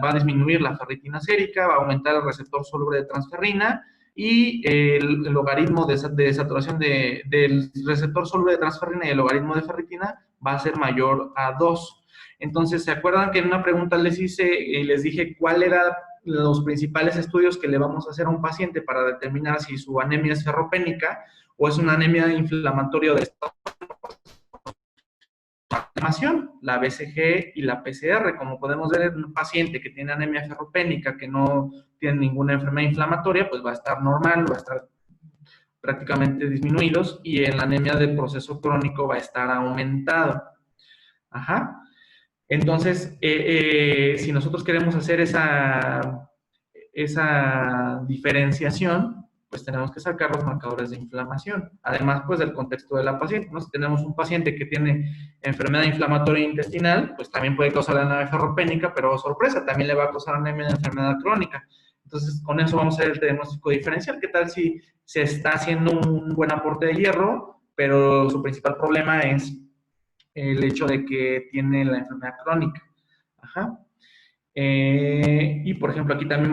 a disminuir la ferritina sérica, va a aumentar el receptor soluble de transferrina y el logaritmo de saturación del receptor soluble de transferrina y el logaritmo de ferritina va a ser mayor a 2. Entonces, ¿se acuerdan que en una pregunta les hice y les dije cuáles eran los principales estudios que le vamos a hacer a un paciente para determinar si su anemia es ferropénica o es una anemia inflamatoria de estado? La BCG y la PCR. Como podemos ver, en un paciente que tiene anemia ferropénica, que no tiene ninguna enfermedad inflamatoria, pues va a estar normal, va a estar prácticamente disminuidos, y en la anemia de proceso crónico va a estar aumentado. Ajá. Entonces, si nosotros queremos hacer esa diferenciación, pues tenemos que sacar los marcadores de inflamación. Además, pues, del contexto de la paciente, ¿no? Si tenemos un paciente que tiene enfermedad inflamatoria intestinal, pues también puede causar anemia ferropénica, pero sorpresa, también le va a causar anemia de enfermedad crónica. Entonces, con eso vamos a hacer el diagnóstico diferencial. ¿Qué tal si se está haciendo un buen aporte de hierro, pero su principal problema es el hecho de que tiene la enfermedad crónica? Ajá. Y, por ejemplo, aquí también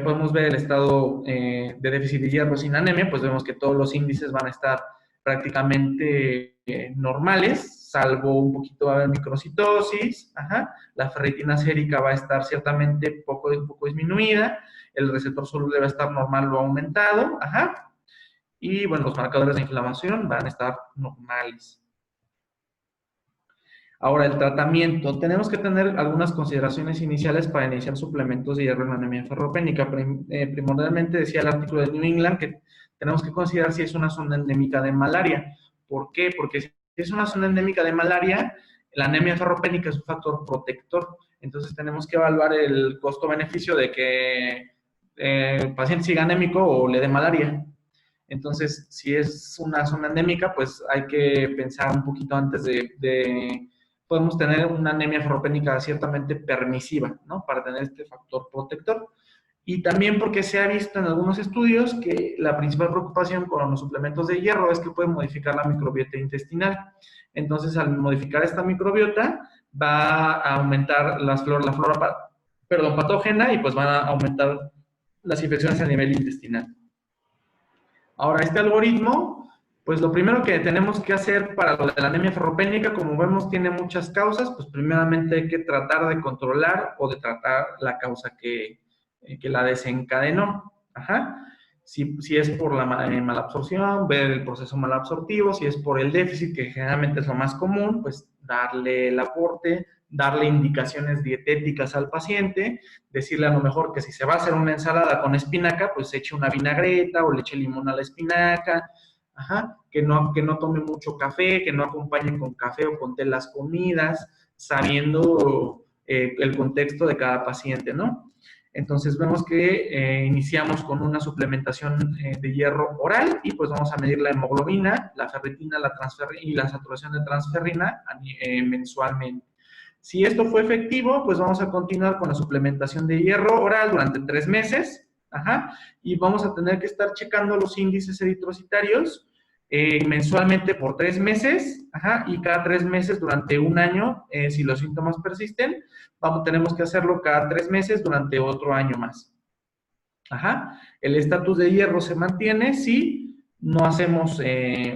podemos ver el estado de déficit de hierro sin anemia, pues vemos que todos los índices van a estar prácticamente normales, salvo un poquito va a haber microcitosis. Ajá. La ferritina sérica va a estar ciertamente un poco disminuida, el receptor soluble va a estar normal o aumentado. Ajá. Y, bueno, los marcadores de inflamación van a estar normales. Ahora, el tratamiento. Tenemos que tener algunas consideraciones iniciales para iniciar suplementos de hierro en la anemia ferropénica. Primordialmente decía el artículo de New England que tenemos que considerar si es una zona endémica de malaria. ¿Por qué? Porque si es una zona endémica de malaria, la anemia ferropénica es un factor protector. Entonces, tenemos que evaluar el costo-beneficio de que el paciente siga anémico o le dé malaria. Entonces, si es una zona endémica, pues hay que pensar un poquito antes podemos tener una anemia ferropénica ciertamente permisiva, ¿no? Para tener este factor protector. Y también porque se ha visto en algunos estudios que la principal preocupación con los suplementos de hierro es que pueden modificar la microbiota intestinal. Entonces, al modificar esta microbiota, va a aumentar la flora patógena, y pues van a aumentar las infecciones a nivel intestinal. Ahora, este algoritmo, pues lo primero que tenemos que hacer para lo de la anemia ferropénica, como vemos, tiene muchas causas. Pues primeramente hay que tratar de controlar o de tratar la causa que la desencadenó. Ajá. Si es por la malabsorción, ver el proceso malabsortivo. Si es por el déficit, que generalmente es lo más común, pues darle el aporte, darle indicaciones dietéticas al paciente, decirle a lo mejor que si se va a hacer una ensalada con espinaca, pues eche una vinagreta o le eche limón a la espinaca. Ajá, que no tome mucho café, que no acompañe con café o con té las comidas, sabiendo el contexto de cada paciente, ¿no? Entonces vemos que iniciamos con una suplementación de hierro oral, y pues vamos a medir la hemoglobina, la ferritina, la transferrina y la saturación de transferrina mensualmente. Si esto fue efectivo, pues vamos a continuar con la suplementación de hierro oral durante 3 meses. Ajá, y vamos a tener que estar checando los índices eritrocitarios mensualmente por 3 meses, ajá, y cada 3 meses durante 1 año. Si los síntomas persisten, tenemos que hacerlo cada 3 meses durante otro año más. Ajá. El estatus de hierro se mantiene si no hacemos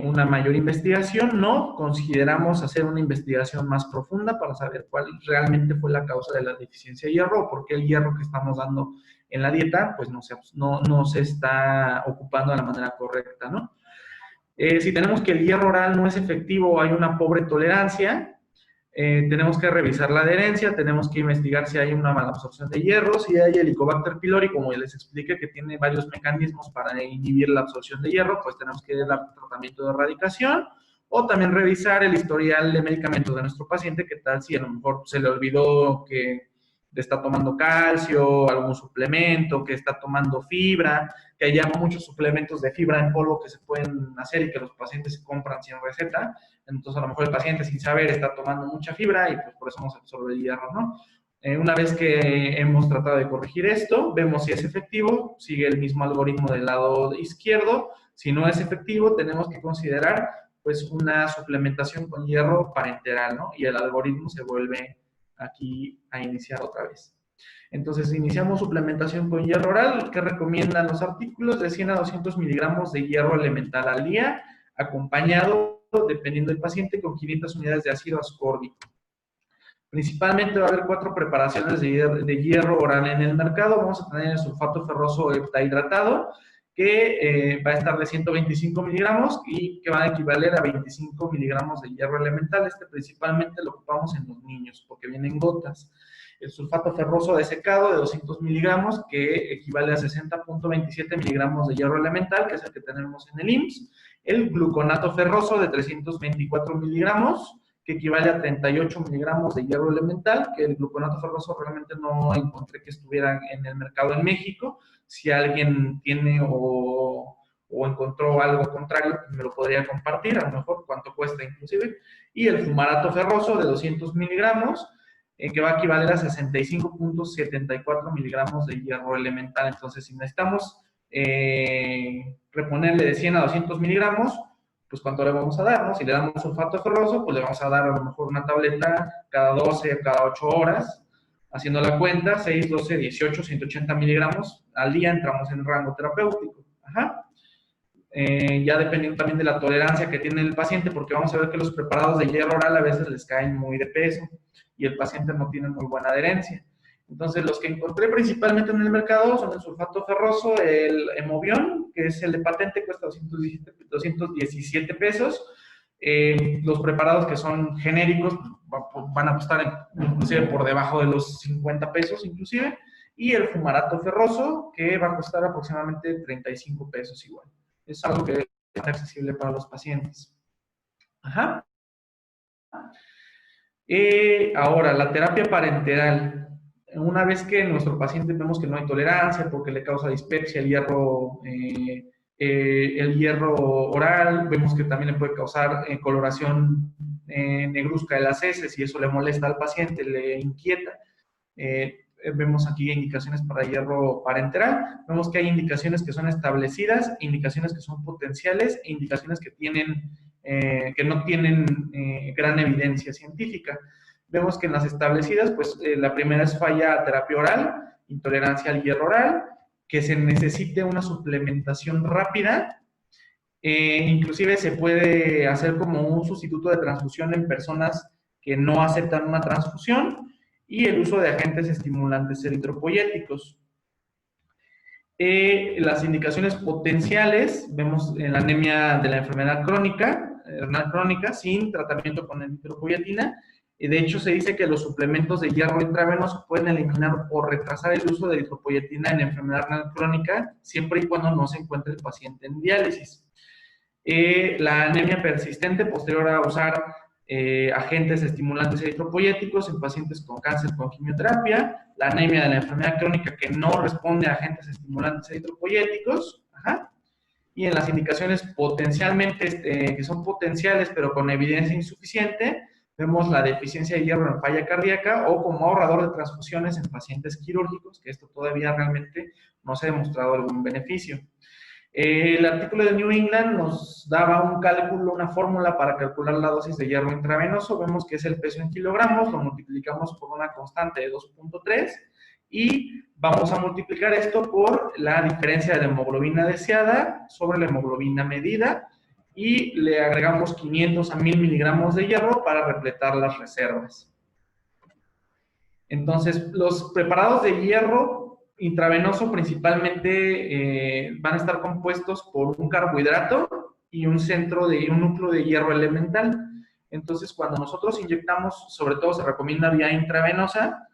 una mayor investigación, no consideramos hacer una investigación más profunda para saber cuál realmente fue la causa de la deficiencia de hierro o por qué el hierro que estamos dando en la dieta pues no se está ocupando de la manera correcta, ¿no? Si tenemos que el hierro oral no es efectivo o hay una pobre tolerancia, tenemos que revisar la adherencia, tenemos que investigar si hay una malabsorción de hierro, si hay Helicobacter pylori, como ya les expliqué, que tiene varios mecanismos para inhibir la absorción de hierro, pues tenemos que dar tratamiento de erradicación, o también revisar el historial de medicamentos de nuestro paciente, que tal si a lo mejor se le olvidó que está tomando calcio, algún suplemento, que está tomando fibra, que hay ya muchos suplementos de fibra en polvo que se pueden hacer y que los pacientes se compran sin receta. Entonces, a lo mejor el paciente sin saber está tomando mucha fibra y pues por eso no se absorbe el hierro, ¿no? Una vez que hemos tratado de corregir esto, vemos si es efectivo, sigue el mismo algoritmo del lado izquierdo. Si no es efectivo, tenemos que considerar pues una suplementación con hierro parenteral, ¿no? Y el algoritmo se vuelve aquí a iniciar otra vez. Entonces, iniciamos suplementación con hierro oral, que recomiendan los artículos de 100 a 200 miligramos de hierro elemental al día, acompañado, dependiendo del paciente, con 500 unidades de ácido ascórbico. Principalmente va a haber 4 preparaciones de hierro oral en el mercado. Vamos a tener el sulfato ferroso heptahidratado, que va a estar de 125 miligramos y que va a equivaler a 25 miligramos de hierro elemental. Este principalmente lo ocupamos en los niños porque vienen gotas. El sulfato ferroso desecado de 200 miligramos, que equivale a 60.27 miligramos de hierro elemental, que es el que tenemos en el IMSS. El gluconato ferroso de 324 miligramos, que equivale a 38 miligramos de hierro elemental, que el gluconato ferroso realmente no encontré que estuviera en el mercado en México. Si alguien tiene o encontró algo contrario, me lo podría compartir, a lo mejor cuánto cuesta inclusive. Y el fumarato ferroso de 200 miligramos, que va a equivaler a 65.74 miligramos de hierro elemental. Entonces, si necesitamos reponerle de 100 a 200 miligramos, pues ¿cuánto le vamos a dar, no? Si le damos sulfato ferroso, pues le vamos a dar a lo mejor una tableta cada 12 o cada 8 horas, haciendo la cuenta, 6, 12, 18, 180 miligramos al día, entramos en el rango terapéutico. Ajá. Ya dependiendo también de la tolerancia que tiene el paciente, porque vamos a ver que los preparados de hierro oral a veces les caen muy de peso y el paciente no tiene muy buena adherencia. Entonces, los que encontré principalmente en el mercado son el sulfato ferroso, el Hemobion, que es el de patente, cuesta 217 pesos. Los preparados que son genéricos van a costar inclusive por debajo de los 50 pesos inclusive. Y el fumarato ferroso, que va a costar aproximadamente 35 pesos igual. Es algo que es accesible para los pacientes. Ajá. Ahora, la terapia parenteral. Una vez que nuestro paciente vemos que no hay tolerancia porque le causa dispepsia, el hierro oral, vemos que también le puede causar coloración negruzca de las heces y eso le molesta al paciente, le inquieta. Vemos aquí indicaciones para hierro parenteral. Vemos que hay indicaciones que son establecidas, indicaciones que son potenciales e indicaciones que no tienen gran evidencia científica. Vemos que en las establecidas, pues la primera es falla a terapia oral, intolerancia al hierro oral, que se necesite una suplementación rápida. Inclusive se puede hacer como un sustituto de transfusión en personas que no aceptan una transfusión y el uso de agentes estimulantes eritropoyéticos. Las indicaciones potenciales, vemos en la anemia de la enfermedad crónica, renal crónica, sin tratamiento con eritropoyetina. De hecho, se dice que los suplementos de hierro intravenoso pueden eliminar o retrasar el uso de eritropoyetina en enfermedad renal crónica, siempre y cuando no se encuentre el paciente en diálisis. La anemia persistente, posterior a usar agentes estimulantes eritropoyéticos en pacientes con cáncer con quimioterapia, la anemia de la enfermedad crónica que no responde a agentes estimulantes eritropoyéticos, ajá. Y en las indicaciones potencialmente, que son potenciales pero con evidencia insuficiente, vemos la deficiencia de hierro en falla cardíaca o como ahorrador de transfusiones en pacientes quirúrgicos, que esto todavía realmente no se ha demostrado algún beneficio. El artículo de New England nos daba un cálculo, una fórmula para calcular la dosis de hierro intravenoso. Vemos que es el peso en kilogramos, lo multiplicamos por una constante de 2.3 y Vamos a multiplicar esto por la diferencia de la hemoglobina deseada sobre la hemoglobina medida y le agregamos 500 a 1000 miligramos de hierro para repletar las reservas. Entonces, los preparados de hierro intravenoso principalmente van a estar compuestos por un carbohidrato y un núcleo de hierro elemental. Entonces, cuando nosotros inyectamos, sobre todo se recomienda vía intravenosa,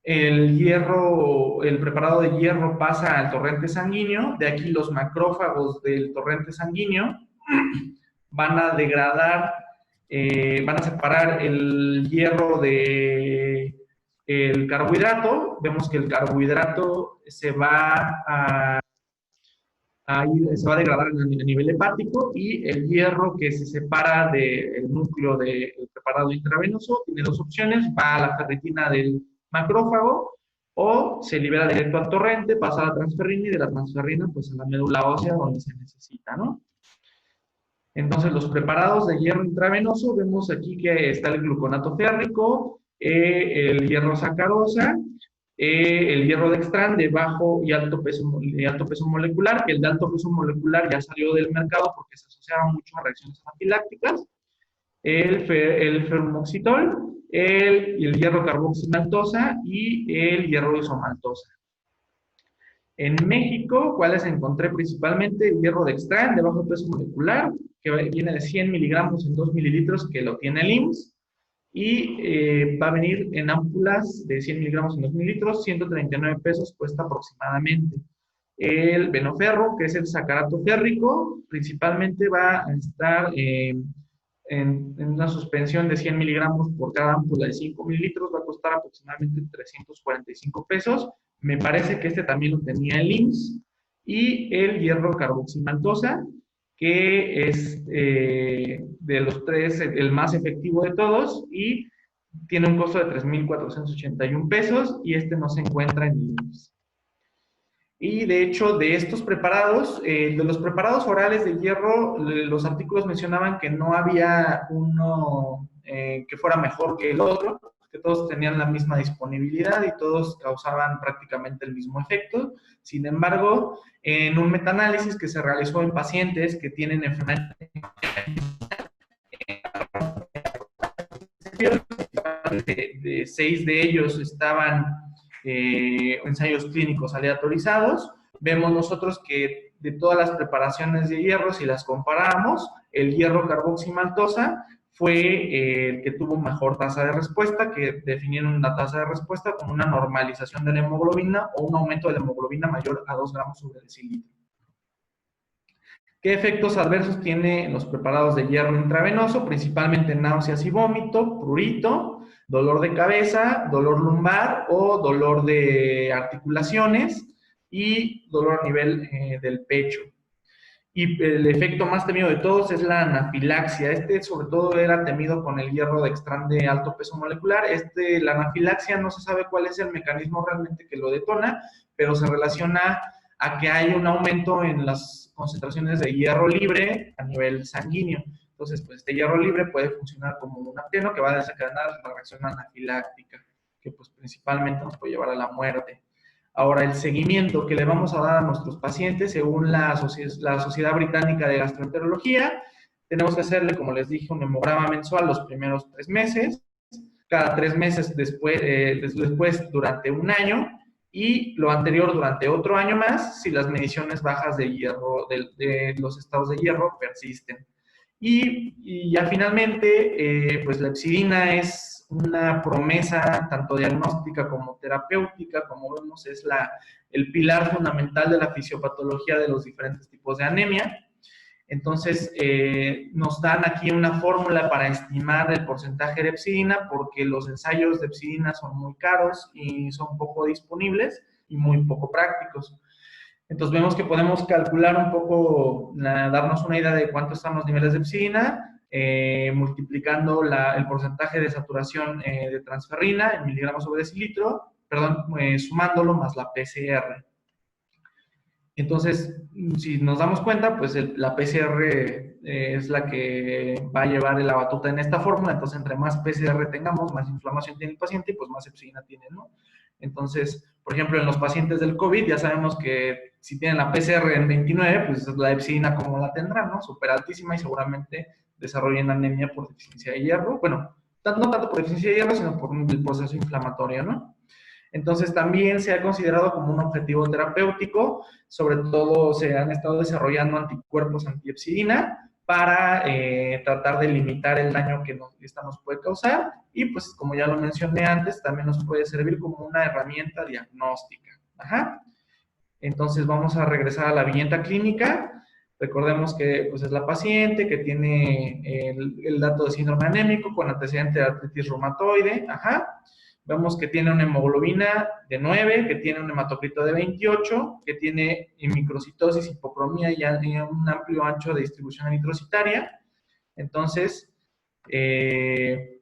el preparado de hierro pasa al torrente sanguíneo. De aquí los macrófagos del torrente sanguíneo van a degradar, van a separar el hierro del carbohidrato. Vemos que el carbohidrato se va a degradar a nivel hepático, y el hierro que se separa del núcleo del preparado intravenoso tiene dos opciones: va a la ferritina del macrófago o se libera directo al torrente, pasa a la transferrina y de la transferrina pues a la médula ósea donde se necesita, ¿no? Entonces los preparados de hierro intravenoso, vemos aquí que está el gluconato férrico, el hierro sacarosa, el hierro dextran de bajo y alto peso molecular, que el de alto peso molecular ya salió del mercado porque se asociaba mucho a reacciones anafilácticas, el ferromoxitol, el hierro carboximaltosa y el hierro isomaltosa. En México, ¿cuáles encontré principalmente? El hierro dextran de bajo peso molecular, que viene de 100 miligramos en 2 mililitros, que lo tiene el IMSS, y va a venir en ámpulas de 100 miligramos en 2 mililitros, 139 pesos cuesta aproximadamente. El venoferro, que es el sacarato férrico, principalmente va a estar en una suspensión de 100 miligramos por cada ámpula de 5 mililitros, va a costar aproximadamente 345 pesos. Me parece que este también lo tenía el IMSS. Y el hierro carboximaltosa, que es de los tres el más efectivo de todos y tiene un costo de 3,481 pesos, y este no se encuentra en el IMSS. Y de hecho, de estos preparados, de los preparados orales de hierro, los artículos mencionaban que no había uno que fuera mejor que el otro, que todos tenían la misma disponibilidad y todos causaban prácticamente el mismo efecto. Sin embargo, en un metaanálisis que se realizó en pacientes que tienen enfermedad de 6 de ellos estaban ensayos clínicos aleatorizados, vemos nosotros que de todas las preparaciones de hierro, si las comparamos, el hierro carboximaltosa fue el que tuvo mejor tasa de respuesta, que definieron una tasa de respuesta como una normalización de la hemoglobina o un aumento de la hemoglobina mayor a 2 gramos sobre decilitro. ¿Qué efectos adversos tiene los preparados de hierro intravenoso? Principalmente náuseas y vómito, prurito, dolor de cabeza, dolor lumbar o dolor de articulaciones y dolor a nivel del pecho. Y el efecto más temido de todos es la anafilaxia. Este sobre todo era temido con el hierro dextran de alto peso molecular. La anafilaxia no se sabe cuál es el mecanismo realmente que lo detona, pero se relaciona a que hay un aumento en las concentraciones de hierro libre a nivel sanguíneo. Entonces, pues este hierro libre puede funcionar como un apteno que va a desencadenar la reacción anafiláctica, que pues principalmente nos puede llevar a la muerte. Ahora, el seguimiento que le vamos a dar a nuestros pacientes, según la Sociedad Británica de Gastroenterología, tenemos que hacerle, como les dije, un hemograma mensual los primeros 3 meses, cada 3 meses después durante un año, y lo anterior durante otro año más, si las mediciones bajas de hierro, de los estados de hierro persisten. Y ya finalmente, pues la hepcidina es una promesa tanto diagnóstica como terapéutica. Como vemos, es el pilar fundamental de la fisiopatología de los diferentes tipos de anemia. Entonces, nos dan aquí una fórmula para estimar el porcentaje de hepcidina, porque los ensayos de hepcidina son muy caros y son poco disponibles y muy poco prácticos. Entonces, vemos que podemos calcular un poco, darnos una idea de cuántos están los niveles de hepcidina, multiplicando el porcentaje de saturación de transferrina en miligramos sobre decilitro, sumándolo más la PCR. Entonces, si nos damos cuenta, pues la PCR es la que va a llevar la batuta en esta fórmula. Entonces, entre más PCR tengamos, más inflamación tiene el paciente y pues más hepcidina tiene, ¿no? Entonces, por ejemplo, en los pacientes del COVID ya sabemos que si tienen la PCR en 29, pues la epsilina como la tendrán, ¿no? Súper altísima y seguramente desarrollen anemia por deficiencia de hierro. Bueno, no tanto por deficiencia de hierro, sino por el proceso inflamatorio, ¿no? Entonces, también se ha considerado como un objetivo terapéutico, sobre todo se han estado desarrollando anticuerpos antiepsilina para tratar de limitar el daño que esta nos puede causar y, pues, como ya lo mencioné antes, también nos puede servir como una herramienta diagnóstica. Ajá. Entonces, vamos a regresar a la viñeta clínica. Recordemos que pues, es la paciente que tiene el dato de síndrome anémico con antecedente de artritis reumatoide. Ajá. Vemos que tiene una hemoglobina de 9, que tiene un hematocrito de 28, que tiene microcitosis, hipocromía y un amplio ancho de distribución eritrocitaria. Entonces, creo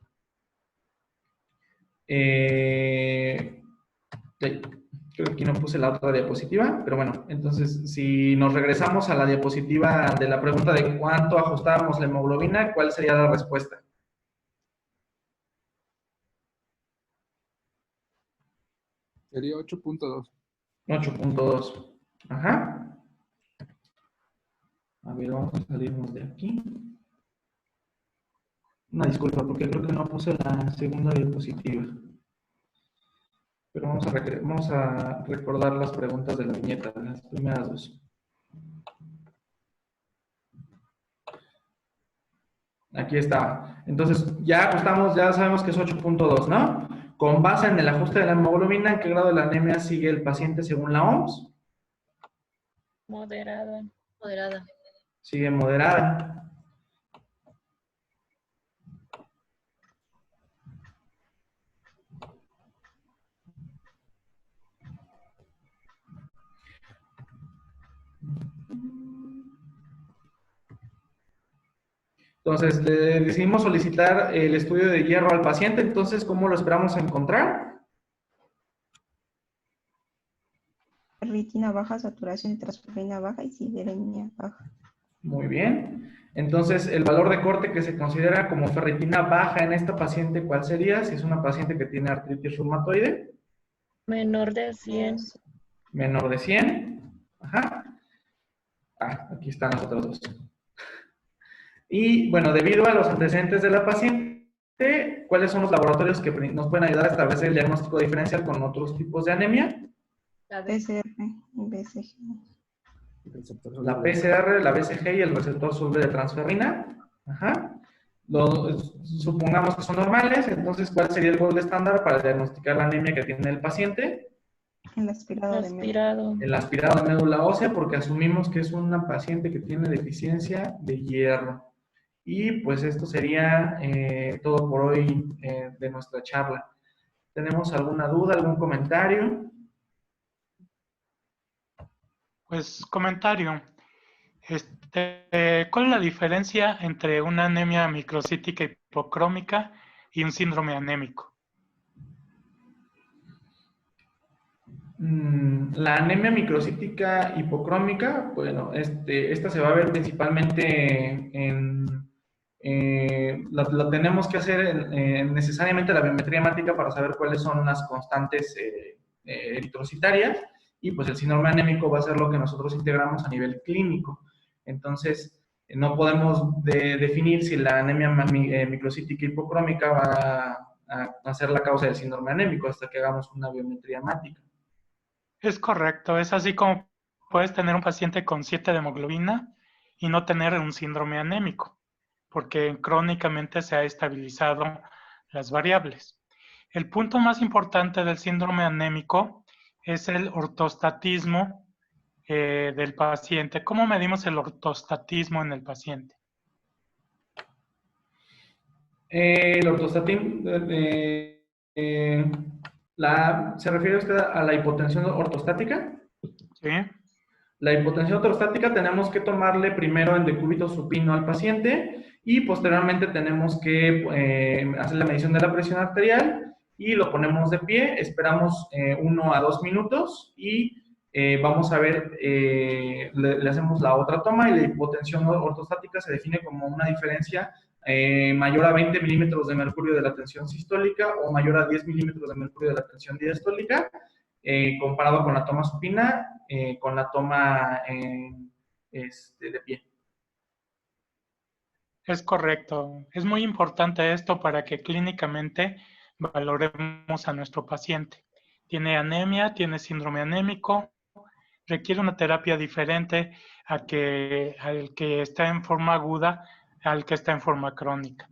que aquí no puse la otra diapositiva, pero bueno, entonces si nos regresamos a la diapositiva de la pregunta de cuánto ajustábamos la hemoglobina, ¿cuál sería la respuesta? Sería 8.2. 8.2. Ajá. A ver, vamos a salirnos de aquí. Una disculpa, porque creo que no puse la segunda diapositiva. Pero vamos a recordar las preguntas de la viñeta, las primeras dos. Aquí está. Entonces, ya ajustamos, ya sabemos que es 8.2, ¿no? Con base en el ajuste de la hemoglobina, ¿en qué grado de la anemia sigue el paciente según la OMS? Moderada. Moderada. Sigue moderada. Entonces, le decidimos solicitar el estudio de hierro al paciente. Entonces, ¿cómo lo esperamos encontrar? Ferritina baja, saturación de transferrina baja y sideremia baja. Muy bien. Entonces, el valor de corte que se considera como ferritina baja en esta paciente, ¿cuál sería? Si es una paciente que tiene artritis reumatoide. Menor de 100. Menor de 100. Ajá. Aquí están las otras dos. Y, bueno, debido a los antecedentes de la paciente, ¿cuáles son los laboratorios que nos pueden ayudar a establecer el diagnóstico diferencial con otros tipos de anemia? La PCR y BCG. La PCR, la BCG y el receptor soluble de transferrina. Ajá. Supongamos que son normales, entonces, ¿cuál sería el gold estándar para diagnosticar la anemia que tiene el paciente? El aspirado de médula. El aspirado de médula ósea, porque asumimos que es una paciente que tiene deficiencia de hierro. Y pues esto sería todo por hoy de nuestra charla. ¿Tenemos alguna duda, algún comentario? Pues comentario. ¿Cuál es la diferencia entre una anemia microcítica hipocrómica y un síndrome anémico? La anemia microcítica hipocrómica, bueno, esta se va a ver principalmente la tenemos que hacer necesariamente la biometría hemática para saber cuáles son las constantes eritrocitarias, y pues el síndrome anémico va a ser lo que nosotros integramos a nivel clínico. Entonces, no podemos definir si la anemia microcítica hipocrómica va a ser la causa del síndrome anémico hasta que hagamos una biometría hemática. Es correcto, es así como puedes tener un paciente con 7 de hemoglobina y no tener un síndrome anémico, porque crónicamente se ha estabilizado las variables. El punto más importante del síndrome anémico es el ortostatismo del paciente. ¿Cómo medimos el ortostatismo en el paciente? El ortostatismo, ¿se refiere usted a la hipotensión ortostática? Sí. La hipotensión ortostática tenemos que tomarle primero en decúbito supino al paciente y posteriormente tenemos que hacer la medición de la presión arterial y lo ponemos de pie, esperamos 1 a 2 minutos y vamos a ver, le hacemos la otra toma y la hipotensión ortostática se define como una diferencia mayor a 20 milímetros de mercurio de la tensión sistólica o mayor a 10 milímetros de mercurio de la tensión diastólica, comparado con la toma supina, con la toma de pie. Es correcto. Es muy importante esto para que clínicamente valoremos a nuestro paciente. Tiene anemia, tiene síndrome anémico, requiere una terapia diferente al que está en forma aguda, al que está en forma crónica.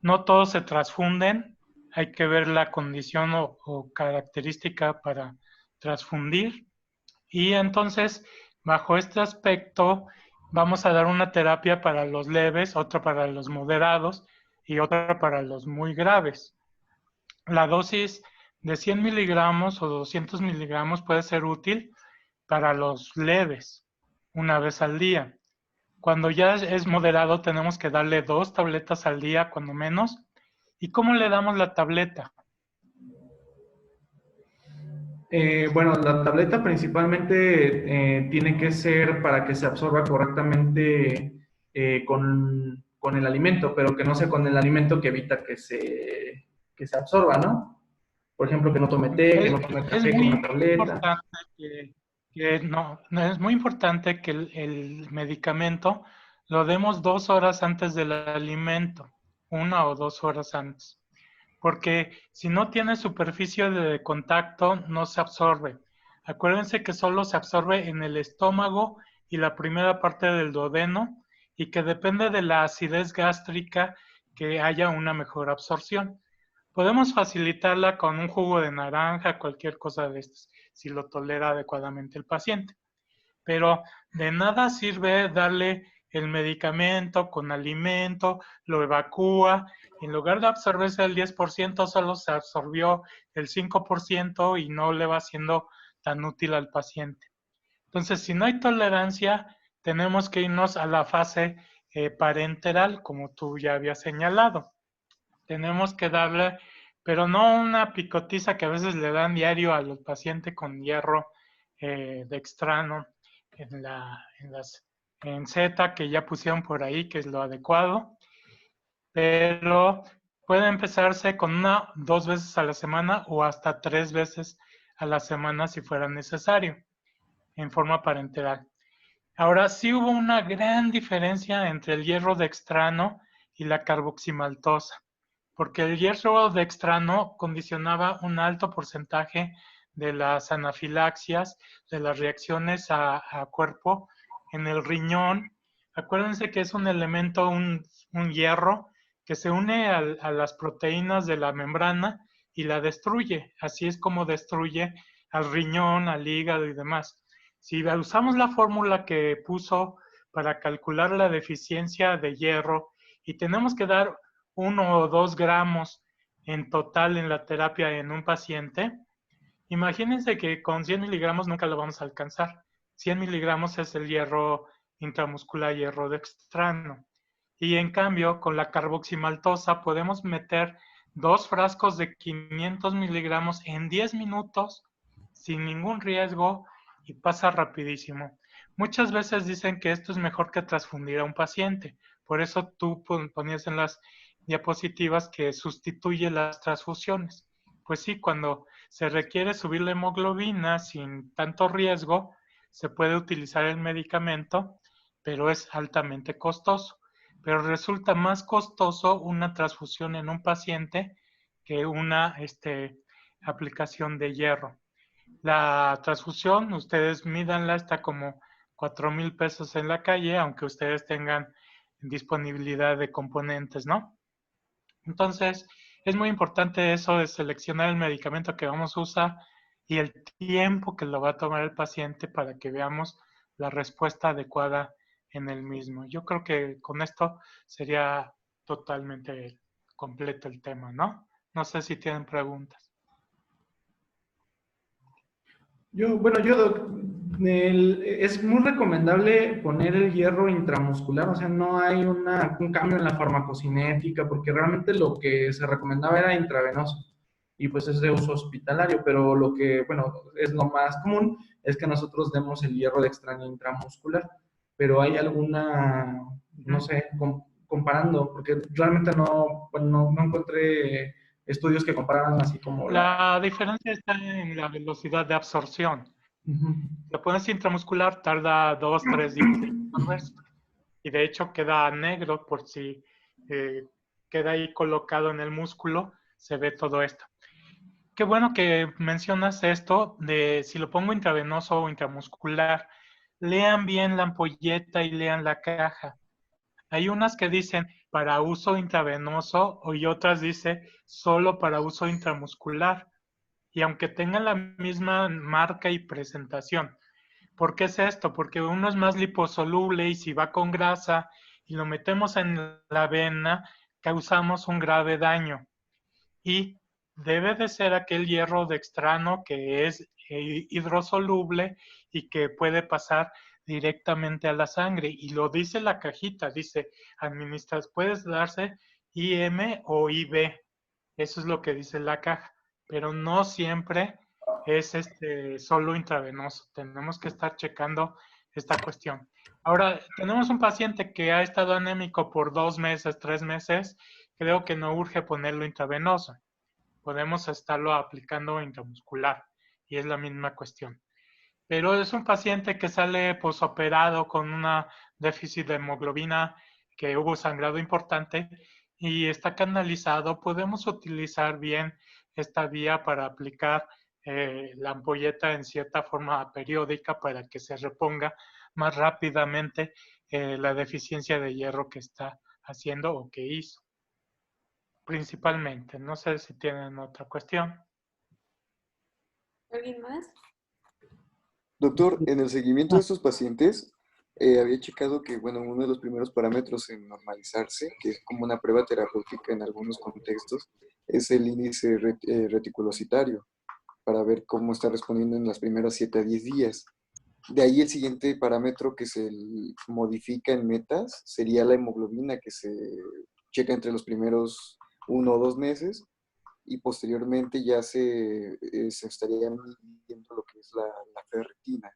No todos se transfunden, hay que ver la condición o característica para transfundir. Y entonces, bajo este aspecto, vamos a dar una terapia para los leves, otra para los moderados y otra para los muy graves. La dosis de 100 miligramos o 200 miligramos puede ser útil para los leves, una vez al día. Cuando ya es moderado, tenemos que darle 2 tabletas al día, cuando menos. ¿Y cómo le damos la tableta? Bueno, la tableta principalmente tiene que ser para que se absorba correctamente con el alimento, pero que no sea con el alimento que evita que se absorba, ¿no? Por ejemplo, que no tome té, que no tome café con la tableta. Es muy importante que el medicamento lo demos 2 horas antes del alimento, 1 o 2 horas antes. Porque si no tiene superficie de contacto, no se absorbe. Acuérdense que solo se absorbe en el estómago y la primera parte del duodeno, y que depende de la acidez gástrica que haya una mejor absorción. Podemos facilitarla con un jugo de naranja, cualquier cosa de estas, si lo tolera adecuadamente el paciente. Pero de nada sirve darle el medicamento con alimento, lo evacúa, en lugar de absorberse el 10%, solo se absorbió el 5% y no le va siendo tan útil al paciente. Entonces, si no hay tolerancia, tenemos que irnos a la fase parenteral, como tú ya habías señalado. Tenemos que darle, pero no una picotiza que a veces le dan diario a los pacientes con hierro dextrano en Z, que ya pusieron por ahí, que es lo adecuado, pero puede empezarse con 1 o 2 veces a la semana o hasta 3 veces a la semana si fuera necesario, en forma parenteral. Ahora, sí hubo una gran diferencia entre el hierro dextrano y la carboximaltosa, porque el hierro dextrano condicionaba un alto porcentaje de las anafilaxias, de las reacciones a cuerpo en el riñón. Acuérdense que es un elemento, un hierro, que se une a las proteínas de la membrana y la destruye. Así es como destruye al riñón, al hígado y demás. Si usamos la fórmula que puso para calcular la deficiencia de hierro y tenemos que dar 1 o 2 gramos en total en la terapia en un paciente, imagínense que con 100 miligramos nunca lo vamos a alcanzar. 100 miligramos es el hierro intramuscular, hierro dextrano. Y en cambio, con la carboximaltosa podemos meter 2 frascos de 500 miligramos en 10 minutos sin ningún riesgo y pasa rapidísimo. Muchas veces dicen que esto es mejor que transfundir a un paciente. Por eso tú ponías en las diapositivas que sustituye las transfusiones. Pues sí, cuando se requiere subir la hemoglobina sin tanto riesgo, se puede utilizar el medicamento, pero es altamente costoso. Pero resulta más costoso una transfusión en un paciente que una aplicación de hierro. La transfusión, ustedes mídanla, está como 4,000 pesos en la calle, aunque ustedes tengan disponibilidad de componentes, ¿no? Entonces, es muy importante eso de seleccionar el medicamento que vamos a usar y el tiempo que lo va a tomar el paciente para que veamos la respuesta adecuada en el mismo. Yo creo que con esto sería totalmente completo el tema, ¿no? No sé si tienen preguntas. Es muy recomendable poner el hierro intramuscular, o sea, no hay un cambio en la farmacocinética, porque realmente lo que se recomendaba era intravenoso, y pues es de uso hospitalario, pero lo que, bueno, es lo más común, es que nosotros demos el hierro dextrano intramuscular, pero hay alguna, no sé, comparando, porque realmente no encontré estudios que compararan así como La diferencia está en la velocidad de absorción. Ujú. La pones intramuscular, tarda 2-3 días en absorberse. Y de hecho queda negro por si queda ahí colocado en el músculo, se ve todo esto. Qué bueno que mencionas esto de si lo pongo intravenoso o intramuscular. Lean bien la ampolleta y lean la caja. Hay unas que dicen para uso intravenoso y otras dice solo para uso intramuscular. Y aunque tengan la misma marca y presentación, ¿por qué es esto? Porque uno es más liposoluble y si va con grasa y lo metemos en la vena, causamos un grave daño. Y debe de ser aquel hierro dextrano que es hidrosoluble y que puede pasar directamente a la sangre. Y lo dice la cajita, dice, administras, puedes darse IM o IB. Eso es lo que dice la caja. Pero no siempre es solo intravenoso. Tenemos que estar checando esta cuestión. Ahora, tenemos un paciente que ha estado anémico por 2 meses, 3 meses. Creo que no urge ponerlo intravenoso. Podemos estarlo aplicando intramuscular y es la misma cuestión. Pero es un paciente que sale posoperado con una déficit de hemoglobina, que hubo sangrado importante y está canalizado. Podemos utilizar bien esta vía para aplicar la ampolleta en cierta forma periódica para que se reponga más rápidamente la deficiencia de hierro que está haciendo o que hizo. Principalmente. No sé si tienen otra cuestión. ¿Alguien más? Doctor, en el seguimiento de estos pacientes, había checado que, bueno, uno de los primeros parámetros en normalizarse, que es como una prueba terapéutica en algunos contextos, es el índice reticulocitario, para ver cómo está respondiendo en las primeras 7 a 10 días. De ahí el siguiente parámetro que se modifica en metas sería la hemoglobina, que se checa entre los primeros 1 o 2 meses, y posteriormente ya se estaría midiendo lo que es la ferritina.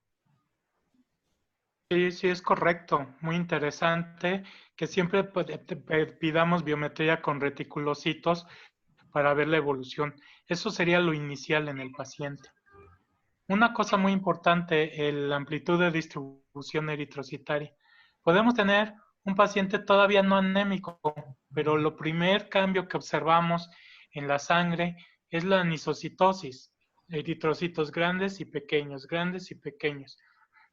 Sí, sí, es correcto. Muy interesante que siempre pidamos biometría con reticulocitos para ver la evolución. Eso sería lo inicial en el paciente. Una cosa muy importante, la amplitud de distribución eritrocitaria. Podemos tener un paciente todavía no anémico, pero lo primer cambio que observamos en la sangre es la anisocitosis, eritrocitos grandes y pequeños, grandes y pequeños.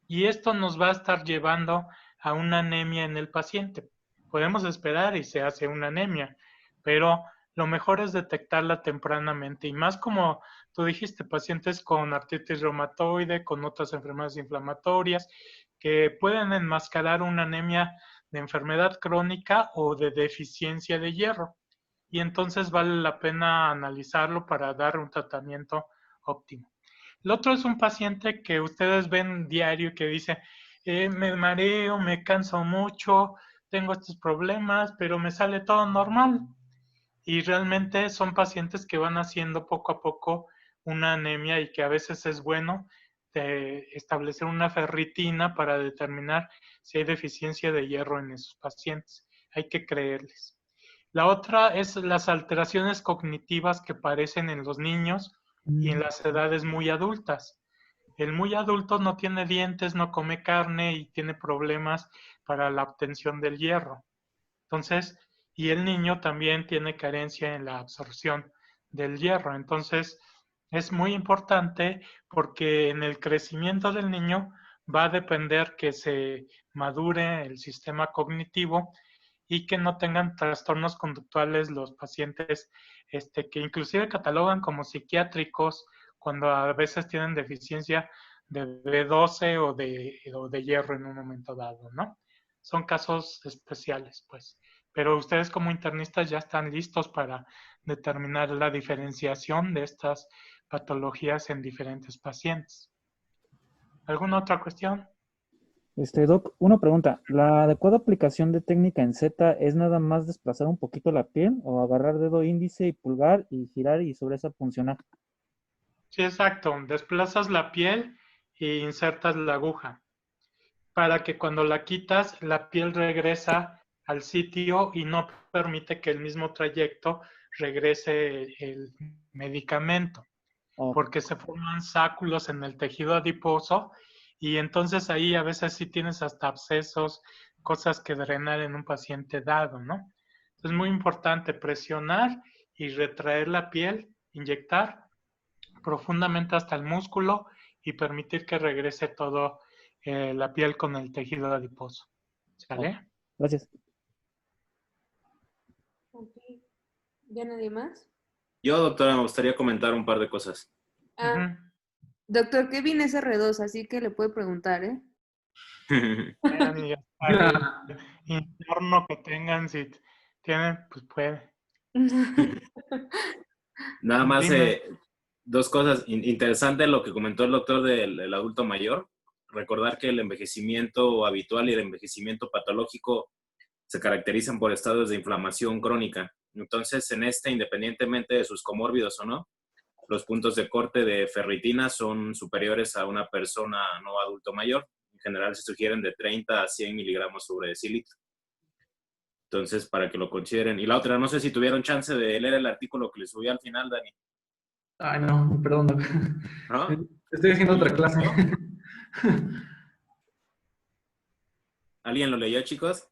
Y esto nos va a estar llevando a una anemia en el paciente. Podemos esperar y se hace una anemia, pero lo mejor es detectarla tempranamente y más como tú dijiste, pacientes con artritis reumatoide, con otras enfermedades inflamatorias, que pueden enmascarar una anemia de enfermedad crónica o de deficiencia de hierro. Y entonces vale la pena analizarlo para dar un tratamiento óptimo. El otro es un paciente que ustedes ven diario que dice, me mareo, me canso mucho, tengo estos problemas, pero me sale todo normal. Y realmente son pacientes que van haciendo poco a poco una anemia y que a veces es bueno establecer una ferritina para determinar si hay deficiencia de hierro en esos pacientes. Hay que creerles. La otra es las alteraciones cognitivas que aparecen en los niños y en las edades muy adultas. El muy adulto no tiene dientes, no come carne y tiene problemas para la obtención del hierro. Entonces, y el niño también tiene carencia en la absorción del hierro. Entonces, es muy importante porque en el crecimiento del niño va a depender que se madure el sistema cognitivo y que no tengan trastornos conductuales los pacientes que inclusive catalogan como psiquiátricos cuando a veces tienen deficiencia de B12 o de hierro en un momento dado, ¿no? Son casos especiales, pues. Pero ustedes como internistas ya están listos para determinar la diferenciación de estas patologías en diferentes pacientes. ¿Alguna otra cuestión? Doc, una pregunta. ¿La adecuada aplicación de técnica en Z es nada más desplazar un poquito la piel o agarrar dedo índice y pulgar y girar y sobre esa funcionar? Sí, exacto. Desplazas la piel e insertas la aguja para que cuando la quitas, la piel regresa al sitio y no permite que el mismo trayecto regrese el medicamento, porque se forman sáculos en el tejido adiposo y entonces ahí a veces sí tienes hasta abscesos, cosas que drenar en un paciente dado, ¿no? Es muy importante presionar y retraer la piel, inyectar profundamente hasta el músculo y permitir que regrese todo la piel con el tejido adiposo. ¿Sale? Gracias. Ok. ¿Ya nadie más? Yo, doctora, me gustaría comentar un par de cosas. Ah, doctor Kevin es R2, así que le puede preguntar, ¿eh? Vean, y hasta el interno que tengan, si tienen, pues puede. Nada más Dime. dos cosas. Interesante lo que comentó el doctor del adulto mayor. Recordar que el envejecimiento habitual y el envejecimiento patológico se caracterizan por estados de inflamación crónica. Entonces, en independientemente de sus comórbidos o no, los puntos de corte de ferritina son superiores a una persona no adulto mayor. En general se sugieren de 30 a 100 miligramos sobre decilitro. Entonces, para que lo consideren. Y la otra, no sé si tuvieron chance de leer el artículo que les subí al final, Dani. Ay, no, perdón, doc. ¿No? Estoy haciendo otra clase. ¿Alguien lo leyó, chicos?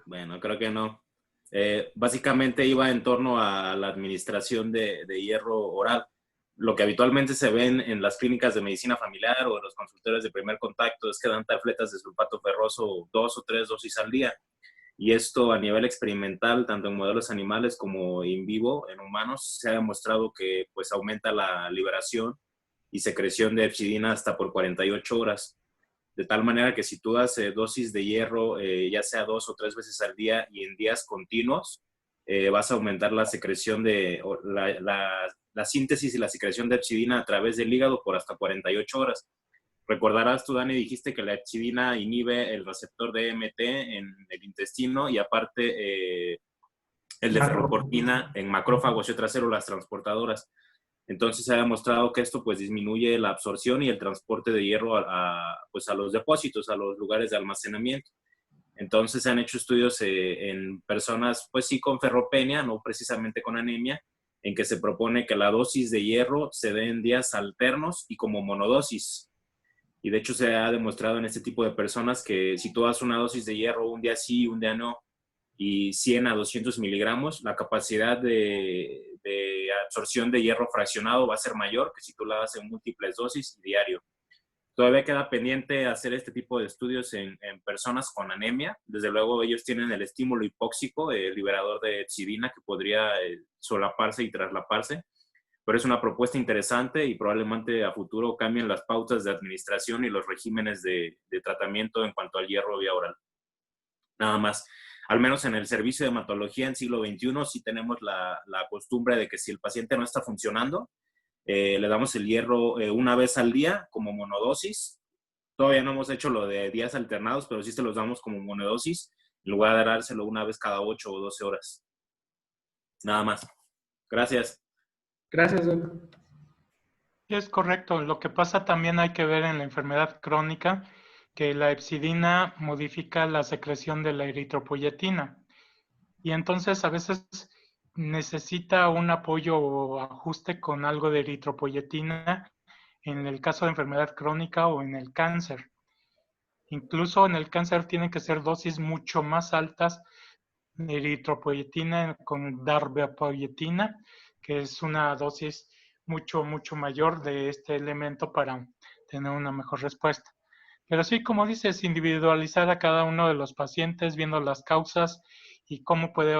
Bueno, creo que no. Básicamente iba en torno a la administración de hierro oral. Lo que habitualmente se ven en las clínicas de medicina familiar o en los consultorios de primer contacto es que dan tabletas de sulfato ferroso 2 o 3 dosis al día. Y esto a nivel experimental, tanto en modelos animales como in vivo, en humanos, se ha demostrado que pues aumenta la liberación y secreción de epsidina hasta por 48 horas. De tal manera que si tú das dosis de hierro, ya sea 2 o 3 veces al día y en días continuos, vas a aumentar la secreción de la síntesis y la secreción de epsidina a través del hígado por hasta 48 horas. Recordarás tú, Dani, dijiste que la epsidina inhibe el receptor de EMT en el intestino y aparte el de ferroportina en macrófagos y otras células transportadoras. Entonces se ha demostrado que esto pues disminuye la absorción y el transporte de hierro pues, a los depósitos, a los lugares de almacenamiento. Entonces se han hecho estudios en personas pues sí con ferropenia, no precisamente con anemia, en que se propone que la dosis de hierro se dé en días alternos y como monodosis. Y de hecho se ha demostrado en este tipo de personas que si tú das una dosis de hierro un día sí, un día no, y 100 a 200 miligramos, la capacidad de absorción de hierro fraccionado va a ser mayor que si tú la das en múltiples dosis diario. Todavía queda pendiente hacer este tipo de estudios en personas con anemia. Desde luego ellos tienen el estímulo hipóxico, el liberador de epsidina que podría solaparse y traslaparse, pero es una propuesta interesante y probablemente a futuro cambien las pautas de administración y los regímenes de tratamiento en cuanto al hierro vía oral. Nada más. Al menos en el servicio de hematología en siglo XXI sí tenemos la costumbre de que si el paciente no está funcionando, le damos el hierro una vez al día como monodosis. Todavía no hemos hecho lo de días alternados, pero sí se los damos como monodosis en lugar de dárselo una vez cada 8 o 12 horas. Nada más. Gracias. Gracias, doctor. Es correcto. Lo que pasa también hay que ver en la enfermedad crónica que la epsidina modifica la secreción de la eritropoyetina y entonces a veces necesita un apoyo o ajuste con algo de eritropoyetina en el caso de enfermedad crónica o en el cáncer. Incluso en el cáncer tienen que ser dosis mucho más altas de eritropoyetina con darbepoyetina, que es una dosis mucho mayor de este elemento para tener una mejor respuesta. Pero sí, como dices, individualizar a cada uno de los pacientes, viendo las causas y cómo puede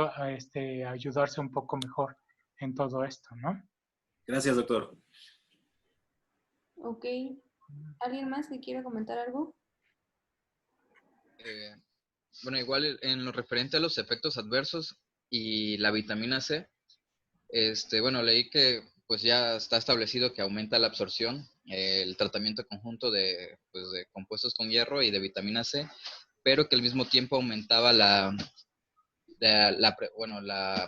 ayudarse un poco mejor en todo esto, ¿no? Gracias, doctor. Ok. ¿Alguien más que quiera comentar algo? Bueno, igual en lo referente a los efectos adversos y la vitamina C, bueno, leí que pues ya está establecido que aumenta la absorción, el tratamiento conjunto de compuestos con hierro y de vitamina C, pero que al mismo tiempo aumentaba la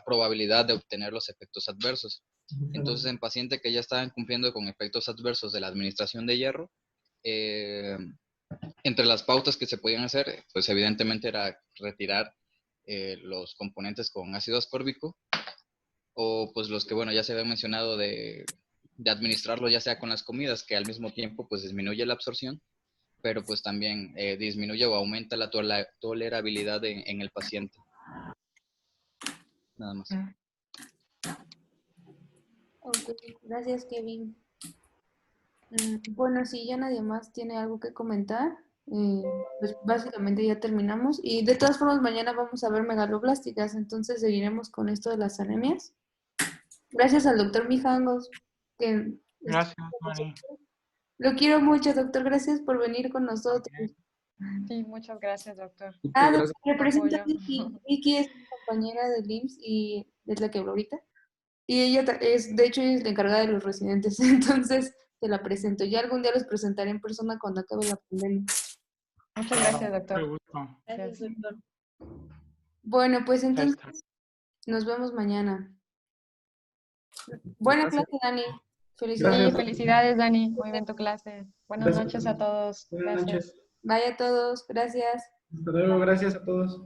probabilidad de obtener los efectos adversos. Entonces, en pacientes que ya estaban cumpliendo con efectos adversos de la administración de hierro, Entre las pautas que se podían hacer, pues evidentemente era retirar los componentes con ácido ascórbico, o pues los que, bueno, ya se había mencionado de administrarlo ya sea con las comidas, que al mismo tiempo pues disminuye la absorción, pero pues también disminuye o aumenta la tolerabilidad en el paciente. Nada más. Ok, gracias, Kevin. Bueno, si ya nadie más tiene algo que comentar, pues básicamente ya terminamos. Y de todas formas, mañana vamos a ver megaloblásticas, entonces seguiremos con esto de las anemias. Gracias al doctor Mijangos. Gracias, Mari. Lo quiero mucho, doctor. Gracias por venir con nosotros. Sí, muchas gracias, doctor. Doctor, representa a Vicky. Vicky es mi compañera del IMSS y es la que habló ahorita. Y ella de hecho, ella es la encargada de los residentes, entonces te la presento. Ya algún día los presentaré en persona cuando acabe la pandemia. Muchas gracias, doctor. Gracias, doctor. Bueno, pues entonces nos vemos mañana. Buena clase, Dani. Felicidades. Sí, felicidades, Dani. Muy bien tu clase. Buenas noches a todos. Buenas Gracias. noches. Vaya a todos. Gracias. Hasta luego, gracias a todos.